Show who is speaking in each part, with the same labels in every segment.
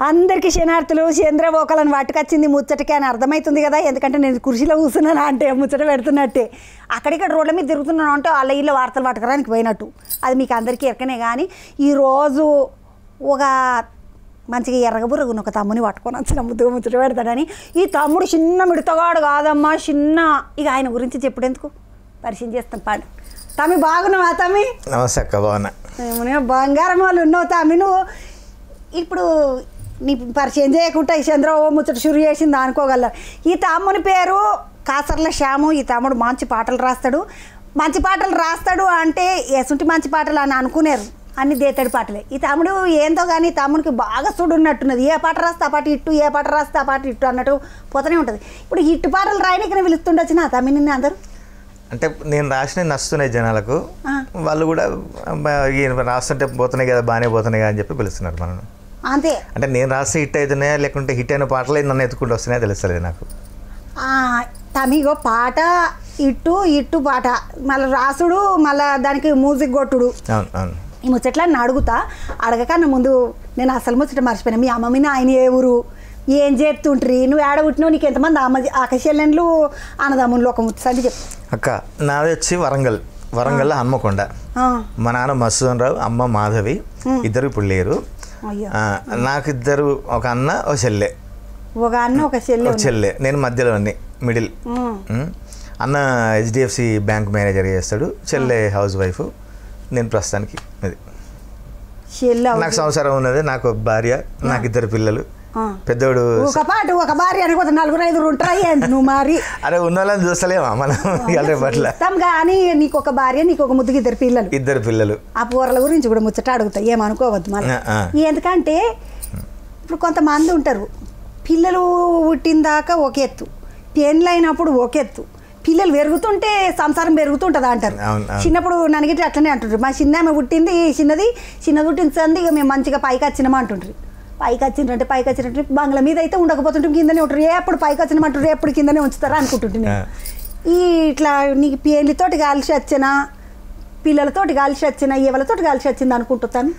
Speaker 1: అందరికీ శనార్థులు చంద్రబోకలను పట్టుకొచ్చింది ముచ్చటకి అని అర్థమవుతుంది కదా. ఎందుకంటే నేను కుర్చీలో కూర్చున్నాను అంటే ముచ్చట పెడుతున్నట్టే. అక్కడిక్కడ రోడ్ల మీద తిరుగుతున్నాను అంటే వాళ్ళ ఇళ్ళ వార్తలు పట్టుకోవడానికి పోయినట్టు. అది మీకు అందరికీ ఎరకనే. కానీ ఈరోజు ఒక మంచిగా ఎర్రగబుర్రగున్న ఒక తమ్ముని పట్టుకొని వచ్చిన ముద్దుగా ముచ్చట పెడతాడని. ఈ తమ్ముడు చిన్న మిడతగాడు కాదమ్మా, చిన్న. ఇక ఆయన గురించి చెప్పుడెందుకు, పరిచయం చేస్తాను. పాడు తమ్మి, బాగున్నావా తమ్మి?
Speaker 2: నమస్తే అక్క, బాగున్నా.
Speaker 1: బంగారం వాళ్ళు ఉన్నావు తమ్మి. నువ్వు ఇప్పుడు నీ పరిచయం చేయకుండా ఈ చంద్రబాబు ముచ్చట షురు చేసింది అనుకోగలరు. ఈ తమ్ముని పేరు కాసర్ల శ్యాము. ఈ తమ్ముడు మంచి పాటలు రాస్తాడు. మంచి పాటలు రాస్తాడు అంటే ఎసుంటి మంచి పాటలు అని అనుకునేరు, అన్ని దేతడి పాటలే. ఈ తమ్ముడు ఏందో కానీ తమ్మునికి బాగా చూడున్నట్టున్నది. ఏ పాట రాస్తే ఆ పాట ఇట్టు, ఏ పాట రాస్తే ఆ పాట ఇట్టు అన్నట్టు పోతూనే ఉంటుంది. ఇప్పుడు ఇట్టు పాటలు రాయడానికి పిలుస్తుండొచ్చు నా తమ్మిని అందరూ.
Speaker 2: అంటే నేను రాసినవి నచ్చుతున్నాయి జనాలకు, వాళ్ళు కూడా రాస్తుంటే పోతున్నాయి కదా, బాగానే పోతున్నాయి కదా అని చెప్పి పిలుస్తున్నారు మనం.
Speaker 1: అంతే.
Speaker 2: అంటే నేను రాస్తే హిట్ అవుతున్నాయా లేకుంటే హిట్ అయిన పాటలే నన్ను ఎత్తుకుంటూ వస్తున్నాయో తెలుస్తలేదు నాకు.
Speaker 1: తమిగో పాట ఇట్టు ఇట్టు పాట, మళ్ళీ రాసుడు, మళ్ళీ దానికి మ్యూజిక్ కొట్టుడు.
Speaker 2: అవును అవును.
Speaker 1: ఈ ముచ్చట్లా నేను అడుగుతా. అడగకన్నా ముందు నేను అసలు ముచ్చట మర్చిపోయినా. మీ అమ్మమ్మని ఆయన ఏ ఊరు, ఏం చేస్తుంట్రీ, నువ్వు ఏడ పుట్టినావు, నీకు ఎంతమంది ఆకశల్యంలు అన్నదమ్ములు ఒక ముచ్చండి చెప్పు.
Speaker 2: అక్క నాది వచ్చి వరంగల్ హన్మకొండ. మా నాన్న మసూదన్ రావు, అమ్మ మాధవి. ఇద్దరు ఇప్పుడు లేరు. నాకు ఇద్దరు, ఒక అన్న ఒక చెల్లె.
Speaker 1: ఒక అన్న ఒక చెల్లె.
Speaker 2: నేను మధ్యలో మిడిల్. అన్న HDFC బ్యాంక్ మేనేజర్ చేస్తాడు, చెల్లె హౌస్ వైఫ్. నేను ప్రస్తుతానికి అది. నాకు సంవత్సరం ఉన్నది, నాకు భార్య, నాకు ఇద్దరు పిల్లలు. పెద్దోడు
Speaker 1: ఒక పాటు ఒక భార్య అనుకోతే 4-5 ఉంటాయి. నువ్వు మరి
Speaker 2: అరే ఉన్న వాళ్ళని చూస్తలేమా మనం పట్ల.
Speaker 1: కానీ నీకు ఒక భార్య, నీకు ఒక ముద్దుకి ఇద్దరు పిల్లలు. ఆ పూరల గురించి కూడా ముచ్చట అడుగుతా, ఏమనుకోవద్దు మళ్ళీ. ఎందుకంటే ఇప్పుడు కొంతమంది ఉంటారు, పిల్లలు పుట్టిన దాకా ఒక ఎత్తు, పెళ్ళైనప్పుడు ఒక ఎత్తు, పిల్లలు పెరుగుతుంటే సంసారం పెరుగుతుంటుంది అంటారు. చిన్నప్పుడు నన్ను అట్లనే అంటుంటారు. మా చిన్న ఆమె పుట్టింది, చిన్నది పుట్టింది, ఇక మేము మంచిగా పైకి వచ్చినామా అంటుంటారు. పైకి వచ్చినట్టు బంగ్లా మీద అయితే ఉండకపోతుంటే కిందనే ఉంటారు. ఎప్పుడు పైకి వచ్చినామంటారు, ఎప్పుడు కిందనే ఉంచుతారా అనుకుంటుంటే. ఇట్లా నీకు పెళ్ళితోటి కలిసి వచ్చినా, పిల్లలతోటి కలిసి వచ్చినా, ఎవరితోటి కలిసి వచ్చింది అనుకుంటున్నాను.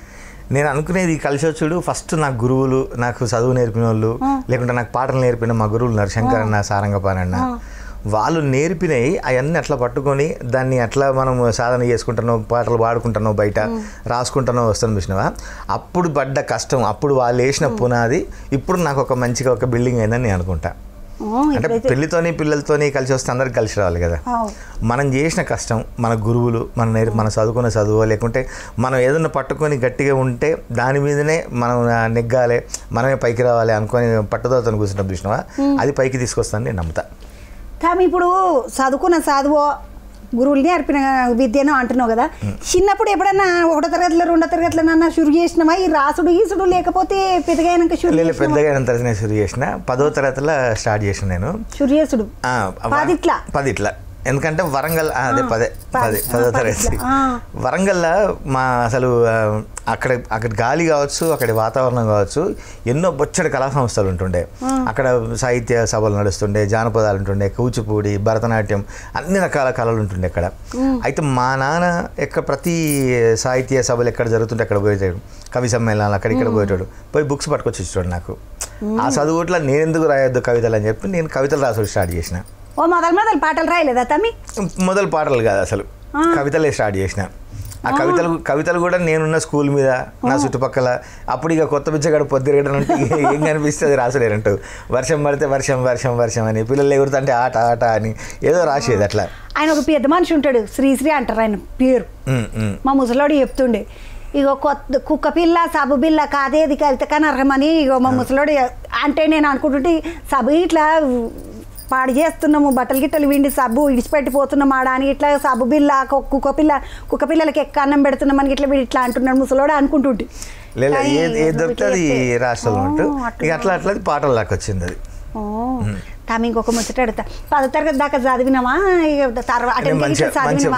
Speaker 2: నేను అనుకునేది కలిసి వచ్చాడు ఫస్ట్ నాకు గురువులు, నాకు చదువు నేర్పిన వాళ్ళు, లేకుంటే నాకు పాటలు నేర్పిన మా గురువులు ఉన్నారు, శంకర్ అన్న, సారంగపాన్ అన్న. వాళ్ళు నేర్పినవి అవన్నీ అట్లా పట్టుకొని దాన్ని అట్లా మనం సాధన చేసుకుంటున్నావు, పాటలు పాడుకుంటున్నావు, బయట రాసుకుంటున్నావు, వస్తాను చూసినావా. అప్పుడు పడ్డ కష్టం, అప్పుడు వాళ్ళు వేసిన పునాది ఇప్పుడు నాకు ఒక మంచిగా ఒక బిల్డింగ్ అయిందని నేను అనుకుంటా. అంటే పెళ్లితోని పిల్లలతోని కలిసి వస్తే అందరికి కలిసి రావాలి కదా. మనం చేసిన కష్టం, మన గురువులు, మన చదువుకున్న చదువు, లేకుంటే మనం ఏదన్నా పట్టుకొని గట్టిగా ఉంటే దాని మీదనే మనం నెగ్గాలి, మనమే పైకి రావాలి అనుకొని పట్టుదలతో కూర్చుంటాం చూసినావా, అది పైకి తీసుకొస్తాను నేను నమ్ముతా.
Speaker 1: తాము ఇప్పుడు చదువుకున్న చదువు, గురువులు నేర్పిన విద్యను అంటున్నావు కదా. చిన్నప్పుడు ఎప్పుడన్నా 1వ తరగతిలో 2వ తరగతిలోనన్నా షురు చేసినావా ఈ రాసుడు గీసుడు, లేకపోతే పెద్దగైనాక
Speaker 2: పెద్దగైన తర్వాత షురు చేసిన? 10వ తరగతిలో స్టార్ట్ చేసిన నేను షురు చేసుడు. 10 ఎందుకంటే వరంగల్, అదే 10వ తరగతి వరంగల్లో మా అసలు అక్కడ గాలి కావచ్చు, అక్కడి వాతావరణం కావచ్చు, ఎన్నో బొచ్చడి కళా సంస్థలు ఉంటుండే. అక్కడ సాహిత్య సభలు నడుస్తుండే, జానపదాలు ఉంటుండే, కూచిపూడి, భరతనాట్యం, అన్ని రకాల కళలు ఉంటుండే అక్కడ. అయితే మా నాన్న ప్రతి సాహిత్య సభలు ఎక్కడ జరుగుతుంటే అక్కడ పోయేటాడు, కవి సమ్మేళనాలు అక్కడిక్కడ పోయేటాడు, పోయి బుక్స్ పట్టుకొచ్చి ఇచ్చాడు నాకు. ఆ చదువుట్లో నేను ఎందుకు రాయొద్దు కవితలు అని చెప్పి నేను కవితలు రాసుడు స్టార్ట్ చేసిన.
Speaker 1: మొదలు పాటలు రాయలేదా తమ్మి?
Speaker 2: మొదలు పాటలు కాదు, అసలు కవితలే స్టార్ట్ చేసిన. ఆ కవితలు కూడా నేనున్న స్కూల్ మీద, నా చుట్టుపక్కల. అప్పుడు ఇక కొత్త పిచ్చగాడు పొద్దురగడం అంటే ఏం కనిపిస్తుంది రాసుడేనంటూ, వర్షం పడితే వర్షం వర్షం వర్షం అని, పిల్లలు ఎగురుతుంటే ఆట ఆట అని ఏదో రాసేది అట్లా.
Speaker 1: ఆయన ఒక పెద్ద మనిషి ఉంటాడు, శ్రీశ్రీ అంటారు ఆయన పేరు. మా ముసలోడు చెప్తుండే, ఇగో కుక్క పిల్ల సబ్బు బిల్ల కాదేది కవిత కనర్హమని. ఇగో మా ముసలోడు అంటే నేను అనుకుంటుంటే సబ్బు ఇట్లా పాడు చేస్తున్నాము, బట్టలు గిట్టలు విండి సబ్బు ఇడిచిపెట్టిపోతున్నాం ఆడ అని, ఇట్లా సబ్బు బిల్ల కుక్క పిల్లలకి ఎక్క అన్నం పెడుతున్నామని ఇట్లా వీడు ఇట్లా అంటున్నాడు ముసలోడు అనుకుంటుంటే.
Speaker 2: దొరుకుతుంది రాష్ట్రంలో ఉంటూ ఇక అట్లా అట్లా పాటలు దాకా వచ్చింది అది.
Speaker 1: తమ ఇంకొక ముచ్చట అడుగుతా, 10వ తరగతి దాకా చదివినామా?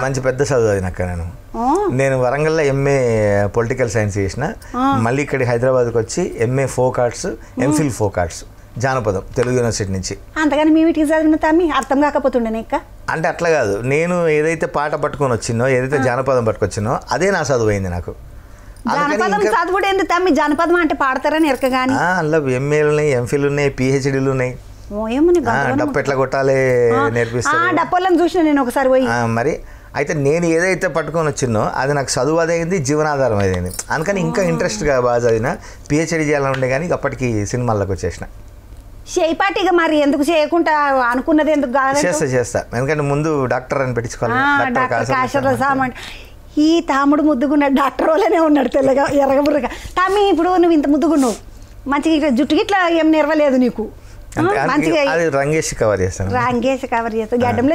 Speaker 2: మంచి పెద్ద చదువు అది నాకు. నేను వరంగల్లో MA పొలిటికల్ సైన్స్ చేసిన, మళ్ళీ ఇక్కడ హైదరాబాద్కి వచ్చి MA folk arts, MPhil folk arts, జానపదం, తెలుగు యూనివర్సిటీ నుంచి.
Speaker 1: అంతగాని మీ వీటికి చదివిన తమ్మి అర్థం కాకపోతుండే ఇక.
Speaker 2: అంటే అట్లా కాదు, నేను ఏదైతే పాట పట్టుకొని వచ్చినో, ఏదైతే జానపదం పట్టుకొచ్చినో అదే నా చదువు అయింది నాకు.
Speaker 1: జానపదం చదువుడు ఎందుకు తమ్మి? జానపదం అంటే పాడతారని ఎరక కానీ
Speaker 2: అందులో ఎంఏలు ఉన్నాయి, ఎంఫిల్ ఉన్నాయి, పిహెచ్డీలు ఉన్నాయి. డప్పు ఎట్లా కొట్టాలి నేర్పిస్తారు.
Speaker 1: డప్పులను చూసిన నేను ఒకసారి పోయి.
Speaker 2: మరి అయితే నేను ఏదైతే పట్టుకొని వచ్చినో అది నాకు చదువు అదైంది, జీవనాధారం అదైంది. అందుకని ఇంకా ఇంట్రెస్ట్గా బాగా చదివిన, పిహెచ్డీ చేయాలని ఉండే కానీ అప్పటికి సినిమాల్లోకి వచ్చేసిన.
Speaker 1: చేయపాటిగా మరి ఎందుకు చేయకుండా అనుకున్నది ఎందుకు కాదు?
Speaker 2: చేస్తా ఎందుకంటే ముందు డాక్టర్ అని పెట్టించుకోవాలి.
Speaker 1: ఈ తాముడు ముద్దుగున్న డాక్టర్ వాళ్ళనే ఉన్నాడు, తెల్లగా ఎర్రగబుర్రగా. తమ్మి ఇప్పుడు నువ్వు ఇంత ముద్దుగున్నావు, మంచిగా జుట్టు గిట్లా ఏం నెరవలేదు నీకు,
Speaker 2: రంగేసి కవర్ చేస్తాను.
Speaker 1: గడ్డంలో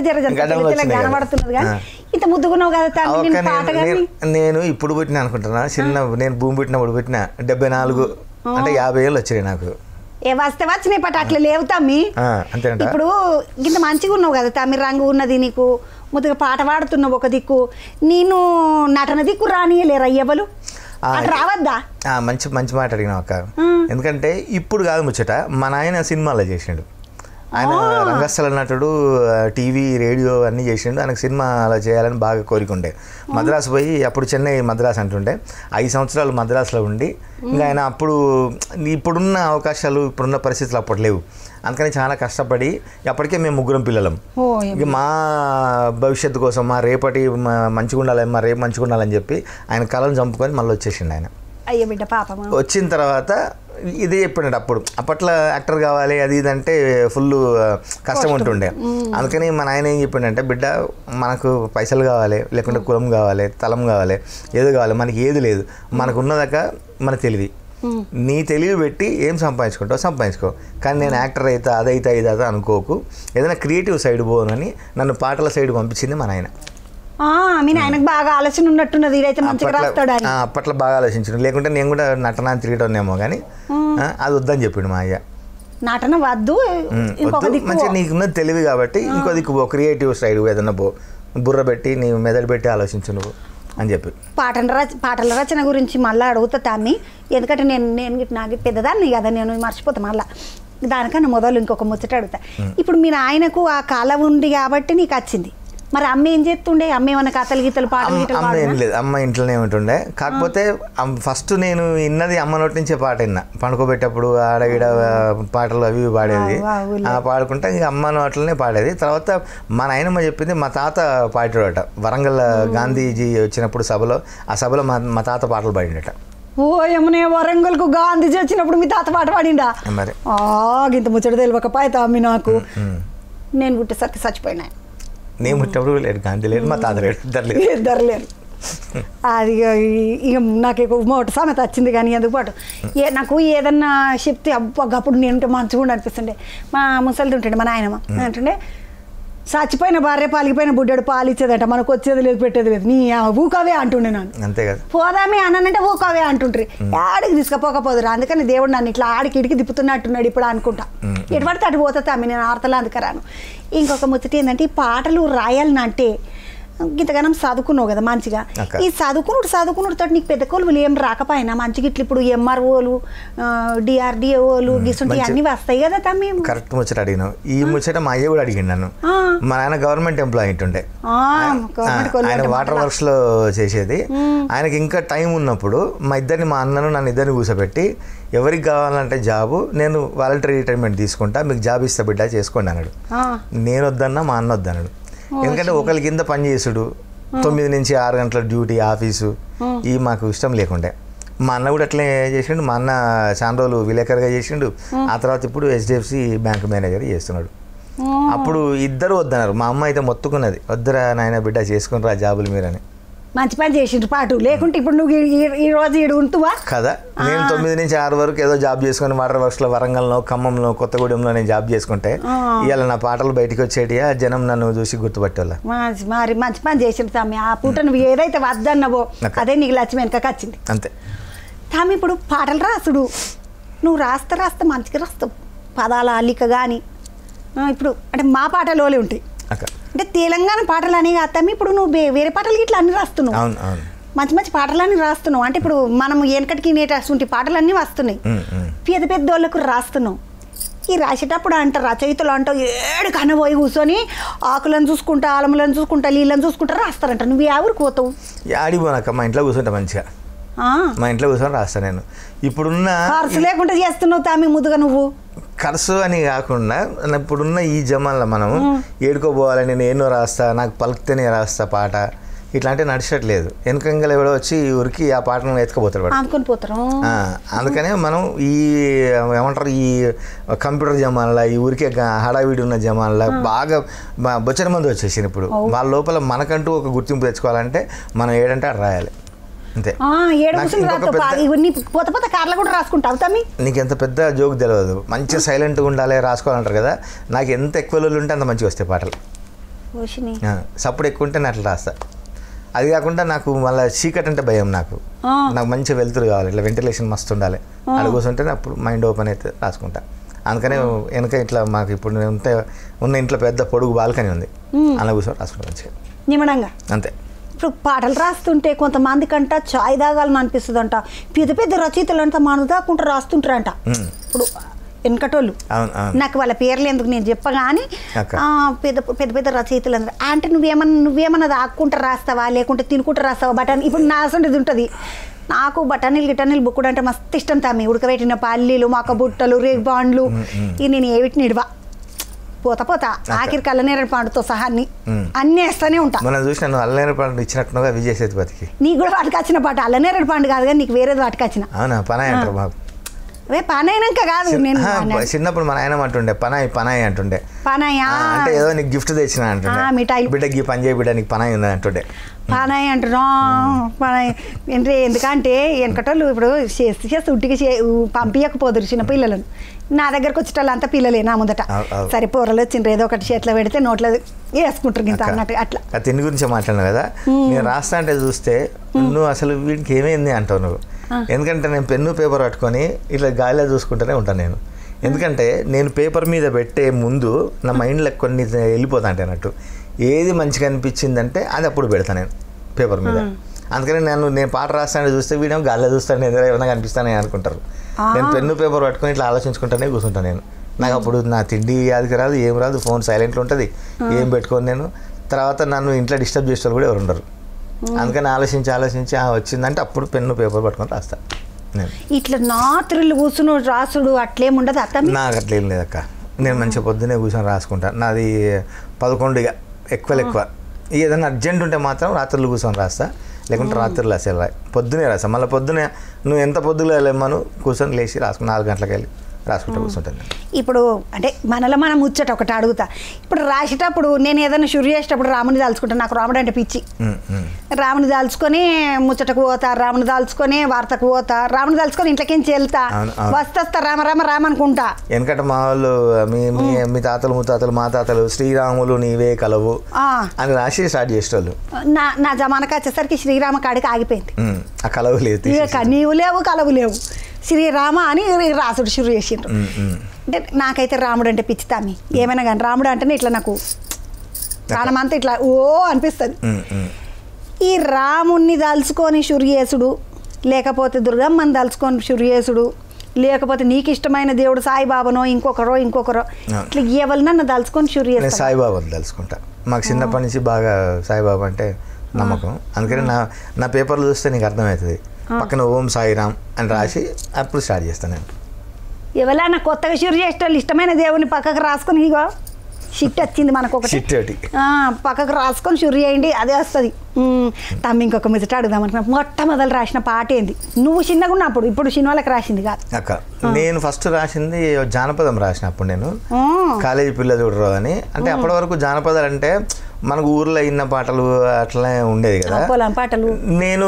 Speaker 1: కనబడుతున్నది కానీ ఇంత ముద్దుగున్నావు కదా తమ్మి.
Speaker 2: నేను ఇప్పుడు పుట్టిన అనుకుంటున్నా, నేను భూమి పుట్టినప్పుడు పుట్టిన 74 అంటే 50 ఏళ్ళు వచ్చినాయి నాకు.
Speaker 1: వస్తే వచ్చినాయి పట్టు అట్లా లేవు తమ్మి. ఇప్పుడు ఇంత మంచిగా ఉన్నావు కదా తమ్మి, రంగు ఉన్నది నీకు, ముద్దుగా పాట పాడుతున్నావు ఒక దిక్కు, నేను నటన దిక్కు రానియలేరా ఎవరు రావద్దా?
Speaker 2: మంచి మంచి మాట అడిగినావు అక్క. ఎందుకంటే ఇప్పుడు కాదు ముచ్చట, మా నాయన సినిమాలో చేసిండు. ఆయన రంగస్థల నటుడు, టీవీ రేడియో అన్నీ చేసిండు. ఆయనకు సినిమా అలా చేయాలని బాగా కోరిక ఉండే. మద్రాసు పోయి, అప్పుడు చెన్నై మద్రాసు అంటుండే, 5 సంవత్సరాలు మద్రాసులో ఉండి ఇంకా ఆయన అప్పుడు ఇప్పుడున్న అవకాశాలు ఇప్పుడున్న పరిస్థితులు అప్పటి లేవు. అందుకని చాలా కష్టపడి, అప్పటికే మేము 3 పిల్లలం. ఇక మా భవిష్యత్తు కోసం, మా రేపటి మంచిగా ఉండాలి, మా రేపు మంచిగా ఉండాలని చెప్పి ఆయన కళను చంపుకొని మళ్ళీ వచ్చేసిండు ఆయన.
Speaker 1: అయ్యో బిడ్డ పాపం.
Speaker 2: వచ్చిన తర్వాత ఇదే చెప్పినాడు, అప్పట్లో యాక్టర్ కావాలి అది ఇది అంటే ఫుల్ కష్టం ఉంటుండే. అందుకని మా నాయన ఏం చెప్పిండంటే, బిడ్డ మనకు పైసలు కావాలి, లేకుంటే కులం కావాలి, తలం కావాలి, ఏదో కావాలి, మనకి ఏది లేదు, మనకు ఉన్నదాకా మన తెలివి, నీ తెలివి పెట్టి ఏం సంపాదించుకుంటావు సంపాదించుకో, కానీ నేను యాక్టర్ అయితే అదైతే ఇదైతే అనుకోకు, ఏదైనా క్రియేటివ్ సైడ్ పోనని నన్ను పాటల సైడ్ పంపించింది మా నాయన.
Speaker 1: మీ నాయనకు బాగా ఆలోచన ఉన్నట్టున్నది, ఇదైతే మంచిగా రాస్తాడని.
Speaker 2: అప్పట్లో బాగా ఆలోచించాను, లేకుంటే నేను కూడా నటన తిరిగటోనేమో కానీ అది వద్దని చెప్పిండు మా అయ్య.
Speaker 1: నటన వద్దు,
Speaker 2: మంచిగా నీకున్నది తెలివి కాబట్టి ఇంకో దిక్కు పో, క్రియేటివ్ సైడ్ ఏదన్నా పో, బుర్ర పెట్టి నీ మెదడు పెట్టి ఆలోచించు నువ్వు అని చెప్పి.
Speaker 1: పాటల రచన గురించి మళ్ళీ అడుగుతా తమ్మి, ఎందుకంటే నేను నాకు పెద్దదాన్ని కదా, నేను మర్చిపోతా మళ్ళీ. దానికన్నా మొదలు ఇంకొక ముచ్చట అడుగుతా. ఇప్పుడు మీ నాయనకు ఆ కళ ఉంది కాబట్టి నీకు వచ్చింది, మరి అమ్మ ఏం చేస్తుండే? అమ్మ ఏమన్నా కథలు గీతలు పాటలు?
Speaker 2: అమ్మ ఏం లేదు, అమ్మ ఇంట్లోనే ఉంటుండే. కాకపోతే ఫస్ట్ నేను విన్నది అమ్మ నోటి నుంచే పాట విన్నా, పండుకోబెట్టేటప్పుడు ఆడగిడ పాటలు అవి పాడేది, పాడుకుంటా ఇక అమ్మ నోట్లనే పాడేది. తర్వాత మా నాయనమ్మ చెప్పింది, మా తాత పాడాడట వరంగల్ గాంధీజీ వచ్చినప్పుడు సభలో, ఆ సభలో మా తాత పాటలు పాడిండట.
Speaker 1: ఓ యమునే, వరంగల్కు గాంధీజీ వచ్చినప్పుడు మీ తాత పాట పాడిండా?
Speaker 2: మరి
Speaker 1: ఇంత ముచ్చట తెలియకపోయి తమ్మి నాకు. నేను పుట్టేసరికి చచ్చిపోయినా.
Speaker 2: నేను పుట్టినప్పుడు లేడు, గాంధీ లేడు, మా తాత లేడు,
Speaker 1: ఇద్దరు లేరు. అది ఇక నాకు మొదటి సామెత వచ్చింది కానీ ఎందుకు పాటు నాకు ఏదన్నా చెప్తే అప్పుడు నేను మంచిగా అనిపిస్తుండే. మా ముసలిది ఉంటుండే, మా నాయనమ్మ అంటుండే, చచ్చిపోయిన భార్య పాలిగిపోయిన బుడ్డాడు పాలు ఇచ్చేదట, మనకు వచ్చేది లేదు పెట్టేది లేదు, నీ ఊకవే అంటుండే. నన్ను
Speaker 2: అంతే కదా,
Speaker 1: పోదామే అన్నానంటే ఊకవే అంటుండ్రి, ఆడికి తీసుకుపోకపోదురు. అందుకని దేవుడు నన్ను ఇట్లా ఆడికి ఇడికి తిప్పుతున్నట్టున్నాడు ఇప్పుడు అనుకుంటా. ఎటు పడితే అటు పోతా ఆమె, నేను ఆడతలా అందుకరాను. ఇంకొక ముచ్చట ఏంటంటే, ఈ పాటలు రాయాలనంటే ఇంతగానం చదువుకున్నావు కదా మంచిగా, ఈ చదువుకునుడితో నీకు పెద్ద కొలువులు ఏం రాకపోయినా మంచిగా ఇట్లా ఇప్పుడు ఎంఆర్ఓలు, డిఆర్డిఓలు గిసుంటి అన్ని వస్తాయి కదా తమ్మి?
Speaker 2: కరెక్ట్ ముచ్చట అడిగినావు. ఈ ముచ్చట మా అయ్య కూడా అడిగింది నన్ను. మా నాన్న గవర్నమెంట్ ఎంప్లాయీ ఉంటుండే, ఆయన వాటర్ వర్క్స్ లో చేసేది. ఆయనకి ఇంకా టైం ఉన్నప్పుడు మా అన్నను నన్ను ఇద్దరిని కూర్చోబెట్టి, ఎవరికి కావాలంటే జాబు, నేను వాలంటరీ రిటైర్మెంట్ తీసుకుంటా, మీకు జాబ్ ఇస్తా బిడ్డ చేసుకోండి అన్నాడు. నేను వద్దన్నా, మా అన్న వద్దన్నాడు. ఎందుకంటే ఒకరి కింద పని చేసుడు, 9 నుంచి 6 గంటల డ్యూటీ, ఆఫీసు, ఇవి మాకు ఇష్టం లేకుండే. మా అన్న కూడా అట్లే చేసిండు. మా అన్న చాలా రోజులు విలేకరుగా చేసిండు, ఆ తర్వాత ఇప్పుడు HDFC బ్యాంక్ మేనేజర్ చేస్తున్నాడు. అప్పుడు ఇద్దరు వద్దన్నారు. మా అమ్మ అయితే మొత్తుకున్నది, వద్దురా నాయన బిడ్డ చేసుకుని రా జాబులు మీరని.
Speaker 1: మంచి పని చేసిండ్రు పాటు, లేకుంటే ఇప్పుడు నువ్వు ఈ రోజు ఈడు ఉంటువా
Speaker 2: కదా. నేను 9 నుంచి 6 వరకు ఏదో జాబ్ చేసుకుని వాటర్ వర్క్స్లో వరంగల్లో, ఖమ్మంలో, కొత్తగూడెంలో నేను జాబ్ చేసుకుంటే ఇవాళ నా పాటలు బయటకు వచ్చేటియా, జనం నన్ను చూసి గుర్తుపట్టేవాళ్ళ.
Speaker 1: మరి మంచి పని చేసిండు తమ్మి. ఆ పూట నువ్వు ఏదైతే వద్దన్నావో అదే నీకు లక్ష్యం వెనకకి వచ్చింది
Speaker 2: అంతే.
Speaker 1: తమ్మి ఇప్పుడు పాటలు రాసుడు, నువ్వు రాస్తే మంచిగా రాస్తావు, పదాల అల్లిక కానీ. ఇప్పుడు అంటే మా పాటలోనే ఉంటాయి, అంటే తెలంగాణ పాటలు అని కాదు. ఇప్పుడు నువ్వు వేరే పాటలు ఇట్లా అన్ని రాస్తున్నావు, మంచి మంచి పాటలన్నీ రాస్తున్నావు. అంటే ఇప్పుడు మనం వెనకటికి నేటి పాటలన్నీ వస్తున్నాయి, పెద్ద వాళ్ళకు రాస్తున్నావు. ఈ రాసేటప్పుడు అంటారు రచయితలు అంటావు, ఏడు కనబోయి కూర్చొని ఆకులను చూసుకుంటా, ఆలములను చూసుకుంటా, నీళ్ళని చూసుకుంటా రాస్తారంట. నువ్వు ఎవరికి పోతావు?
Speaker 2: ఆడిపోనాక మా ఇంట్లో కూర్చుంటా మంచిగా. మా ఇంట్లో కూర్చొని రాస్తాను నేను. ఇప్పుడున్న
Speaker 1: ఖర్చు లేకుండా చేస్తున్నావు తామి ముద్దుగా నువ్వు.
Speaker 2: ఖర్చు అని కాకుండా ఇప్పుడున్న ఈ జమాన్లో మనం ఏడుకోపోవాలని నేను ఎన్నో రాస్తా, నాకు పలికితేనే రాస్తా పాట, ఇట్లాంటివి నడిచట్లేదు. వెనకంగా ఎవడో వచ్చి ఊరికి ఆ పాటను ఎత్తుకుపోతాడు
Speaker 1: అనుకుని పోతారు.
Speaker 2: అందుకనే మనం ఈ ఏమంటారు ఈ కంప్యూటర్ జమాన్లా, ఈ ఊరికే హడావిడి ఉన్న జమాన్లా బాగా బొచ్చని మంది వచ్చేసింది. ఇప్పుడు వాళ్ళ లోపల మనకంటూ ఒక గుర్తింపు తెచ్చుకోవాలంటే మనం ఏడంటే అక్కడ రాయాలి అంతే. నీకు ఎంత పెద్ద జోక్ తెలియదు, మంచిగా సైలెంట్గా ఉండాలి రాసుకోవాలంటారు కదా. నాకు ఎంత ఎక్కువ ఉంటే అంత మంచిగా వస్తాయి పాటలు. సప్పుడు ఎక్కువ ఉంటే నేను అట్లా రాస్తా. అది కాకుండా నాకు మళ్ళీ చీకటి అంటే భయం. నాకు మంచిగా వెళ్తురు కావాలి, ఇట్లా వెంటిలేషన్ మస్తు ఉండాలి. అక్కడ కూర్చుంటే అప్పుడు మైండ్ ఓపెన్ అయితే రాసుకుంటా. అందుకనే వెనక ఇట్లా మాకు ఇప్పుడు ఉన్న ఇంట్లో పెద్ద పొడుగు బాల్కనీ ఉంది, అలా కూర్చొని రాసుకుంటా మంచిగా నిమ్మడంగా అంతే.
Speaker 1: ఇప్పుడు పాటలు రాస్తుంటే కొంతమంది కంట చాయ్ తాగాలని అనిపిస్తుంది అంట. పెద్ద పెద్ద రచయితలు అంతా మన దాకుంటూ రాస్తుంటారంట. ఇప్పుడు వెనకటోళ్ళు, నాకు వాళ్ళ పేర్లు ఎందుకు నేను చెప్పగాని పెద్ద పెద్ద పెద్ద రచయితలు అందరూ అంటే నువ్వేమన్నా దాక్కుంటా రాస్తావా లేకుంటే తినుకుంటూ రాస్తావా బఠానీ. ఇప్పుడు నా అసంటిది ఉంటుంది. నాకు బఠానీలు గిటానీలు బుక్కుడు అంటే మస్తు ఇష్టం తామి. ఉడకబెట్టిన పల్లీలు, మొక్క బుట్టలు, రేగు బాండ్లు, ఇవి నేను ఏవిటిని ఇడవా. పోతా ఆఖరి అల్లనేరేడు పండుతో సహా అన్నీ వేస్తూనే ఉంటా.
Speaker 2: మనం చూసిన అల్లనేరేడు పండు ఇచ్చినట్టుగా విజయ్ సేతుపతికి
Speaker 1: నీకు కూడా వాటికొచ్చిన పాట అల్లనేరేడు పండు కాదు కానీ నీకు వేరేది వాటికొచ్చిన.
Speaker 2: అవునా పనాయి అంటారు బాబు.
Speaker 1: అదే పనైనాక కాదు, నేను
Speaker 2: చిన్నప్పుడు మన ఆయన అంటుండే పనాయి అంటుండే.
Speaker 1: పనాయా
Speaker 2: అంటే ఏదో నీకు గిఫ్ట్ తెచ్చిన అంటుండే, మిఠాయి బిడ్డకి పని చేయ బిడ్డ నీకు పనాయి ఉంది అంటుండే.
Speaker 1: పనాయి అంటున్నా పనాయి ఏంటి. ఎందుకంటే వెనకటోళ్ళు ఇప్పుడు చేస్తే ఉట్టికి పంపించకపోదురు చిన్న పిల్లలను. నా దగ్గరకు వచ్చేటోళ్ళు అంతా పిల్లలే నా ముందట. సరే పొరలు వచ్చిండ్రు ఏదో ఒకటి చేతిలో పెడితే నోట్లో వేసుకుంటారు ఇంత అన్నట్టు అట్లా.
Speaker 2: తిండి గురించి మాట్లాడినావు కదా, నేను రాస్తా అంటే చూస్తే నువ్వు అసలు వీడికి ఏమైంది అంటావు నువ్వు. ఎందుకంటే నేను పెన్ను పేపర్ పట్టుకొని ఇట్లా గాలిలో చూసుకుంటూనే ఉంటాను నేను. ఎందుకంటే నేను పేపర్ మీద పెట్టే ముందు నా మైండ్లో కొన్ని వెళ్ళిపోతా అంటే అన్నట్టు ఏది మంచిగా అనిపించిందంటే అది అప్పుడు పెడతాను నేను పేపర్ మీద. అందుకని నేను పాట రాస్తానని చూస్తే వీడియో గాలిలో చూస్తాను నేను ఏమైనా కనిపిస్తానని అనుకుంటారు. నేను పెన్ను పేపర్ పట్టుకొని ఇట్లా ఆలోచించుకుంటానే కూర్చుంటాను నేను. నాకు అప్పుడు నా తిండి యాదికి రాదు, ఏం రాదు, ఫోన్ సైలెంట్లో ఉంటుంది, ఏం పెట్టుకోను నేను. తర్వాత నన్ను ఇంట్లో డిస్టర్బ్ చేసే వాళ్ళు కూడా ఎవరు ఉండరు. అందుకని ఆలోచించి వచ్చిందంటే అప్పుడు పెన్ను పేపర్ పట్టుకొని రాస్తా నేను.
Speaker 1: ఇట్లా నాత్రులు కూర్చుని రాసుడు అట్లేముండదు అక్క?
Speaker 2: నాకు అట్లేం లేదక్క, నేను మంచిగా పొద్దునే కూర్చొని రాసుకుంటా. నాది 11 ఎక్కువ. ఏదైనా అర్జెంట్ ఉంటే మాత్రం రాత్రులు కూర్చొని రాస్తా, లేకుంటే రాత్రులు అసలు పొద్దునే రాస్తా. మళ్ళీ పొద్దునే నువ్వు ఎంత పొద్దుగా వెళ్ళమను కూర్చొని లేచి రాసుకుని 4 గంటలకు వెళ్ళి రాసుకుంటూ కూర్చుంటాను.
Speaker 1: ఇప్పుడు అంటే మనలో మనం ముచ్చట ఒకటి అడుగుతా. ఇప్పుడు రాసేటప్పుడు నేను ఏదైనా షురు చేసేటప్పుడు రాముని దాల్చుకుంటాను. నాకు రాముడు అంటే పిచ్చి. రాముని దాల్చుకొని ముచ్చటకు పోతా, రాముని దాల్చుకొని వార్తకు పోతా, రాముని దాల్చుకొని ఇంట్లోకించి వెళ్తా, వస్తా రామ రామ రామ అనుకుంటా.
Speaker 2: ఎందుకంటే మా వాళ్ళు మీ తాతలు ముత్తాతలు మా తాతలు శ్రీరాములు నీవే కలవు అని రాసి స్టార్ట్ చేసేవాళ్ళు.
Speaker 1: నా జమానకు వచ్చేసరికి శ్రీరామ కాడికి ఆగిపోయింది.
Speaker 2: ఆ కలవు లేదు,
Speaker 1: నీవు లేవు కలవు లేవు, శ్రీరామ అని రాసుడు షురు చేసిండ్రు. అంటే నాకైతే రాముడు అంటే పిచ్చితామి. ఏమైనా కానీ రాముడు అంటేనే ఇట్లా నాకు ప్రాణమంతా ఇట్లా ఓ అనిపిస్తుంది. ఈ రాముణ్ణి దాల్చుకొని షురు చేసుడు, లేకపోతే దుర్గమ్మని దాల్చుకొని షురు చేసుడు, లేకపోతే నీకు ఇష్టమైన దేవుడు సాయిబాబానో ఇంకొకరో ఇట్లా ఎవరినన్నా దాల్చుకొని షురు చేస్తా.
Speaker 2: సాయిబాబాని దాల్చుకుంటా. మాకు చిన్నప్పటి నుంచి బాగా సాయిబాబా అంటే నమ్మకం. అందుకని నా పేపర్లు చూస్తే నీకు అర్థమవుతుంది. పక్కన ఓం సాయిరామ్ అని రాసి అప్పుడు స్టార్ట్ చేస్తాను నేను.
Speaker 1: ఎవరైనా కొత్తగా షురు చేసేటోళ్ళు ఇష్టమైన దేవుని పక్కకు రాసుకొని ఇగో షిట్ వచ్చింది మనకు ఒకటి పక్కకు రాసుకొని షురు చేయండి, అదే వస్తుంది. తమ్మి ఇంకొక ముచ్చట అడుగుదాం అనుకున్నా. మొట్టమొదలు రాసిన పాట ఏంది? నువ్వు చిన్నగా ఉన్నప్పుడు, ఇప్పుడు సినిమాలకు రాసింది కాదు
Speaker 2: అక్క. నేను ఫస్ట్ రాసింది జానపదం రాసినప్పుడు నేను కాలేజీ పిల్ల చూడరు అని. అంటే అప్పటి వరకు జానపదాలు అంటే మనకు ఊర్లో ఇన్న పాటలు అట్లనే ఉండేది కదా
Speaker 1: పాటలు.
Speaker 2: నేను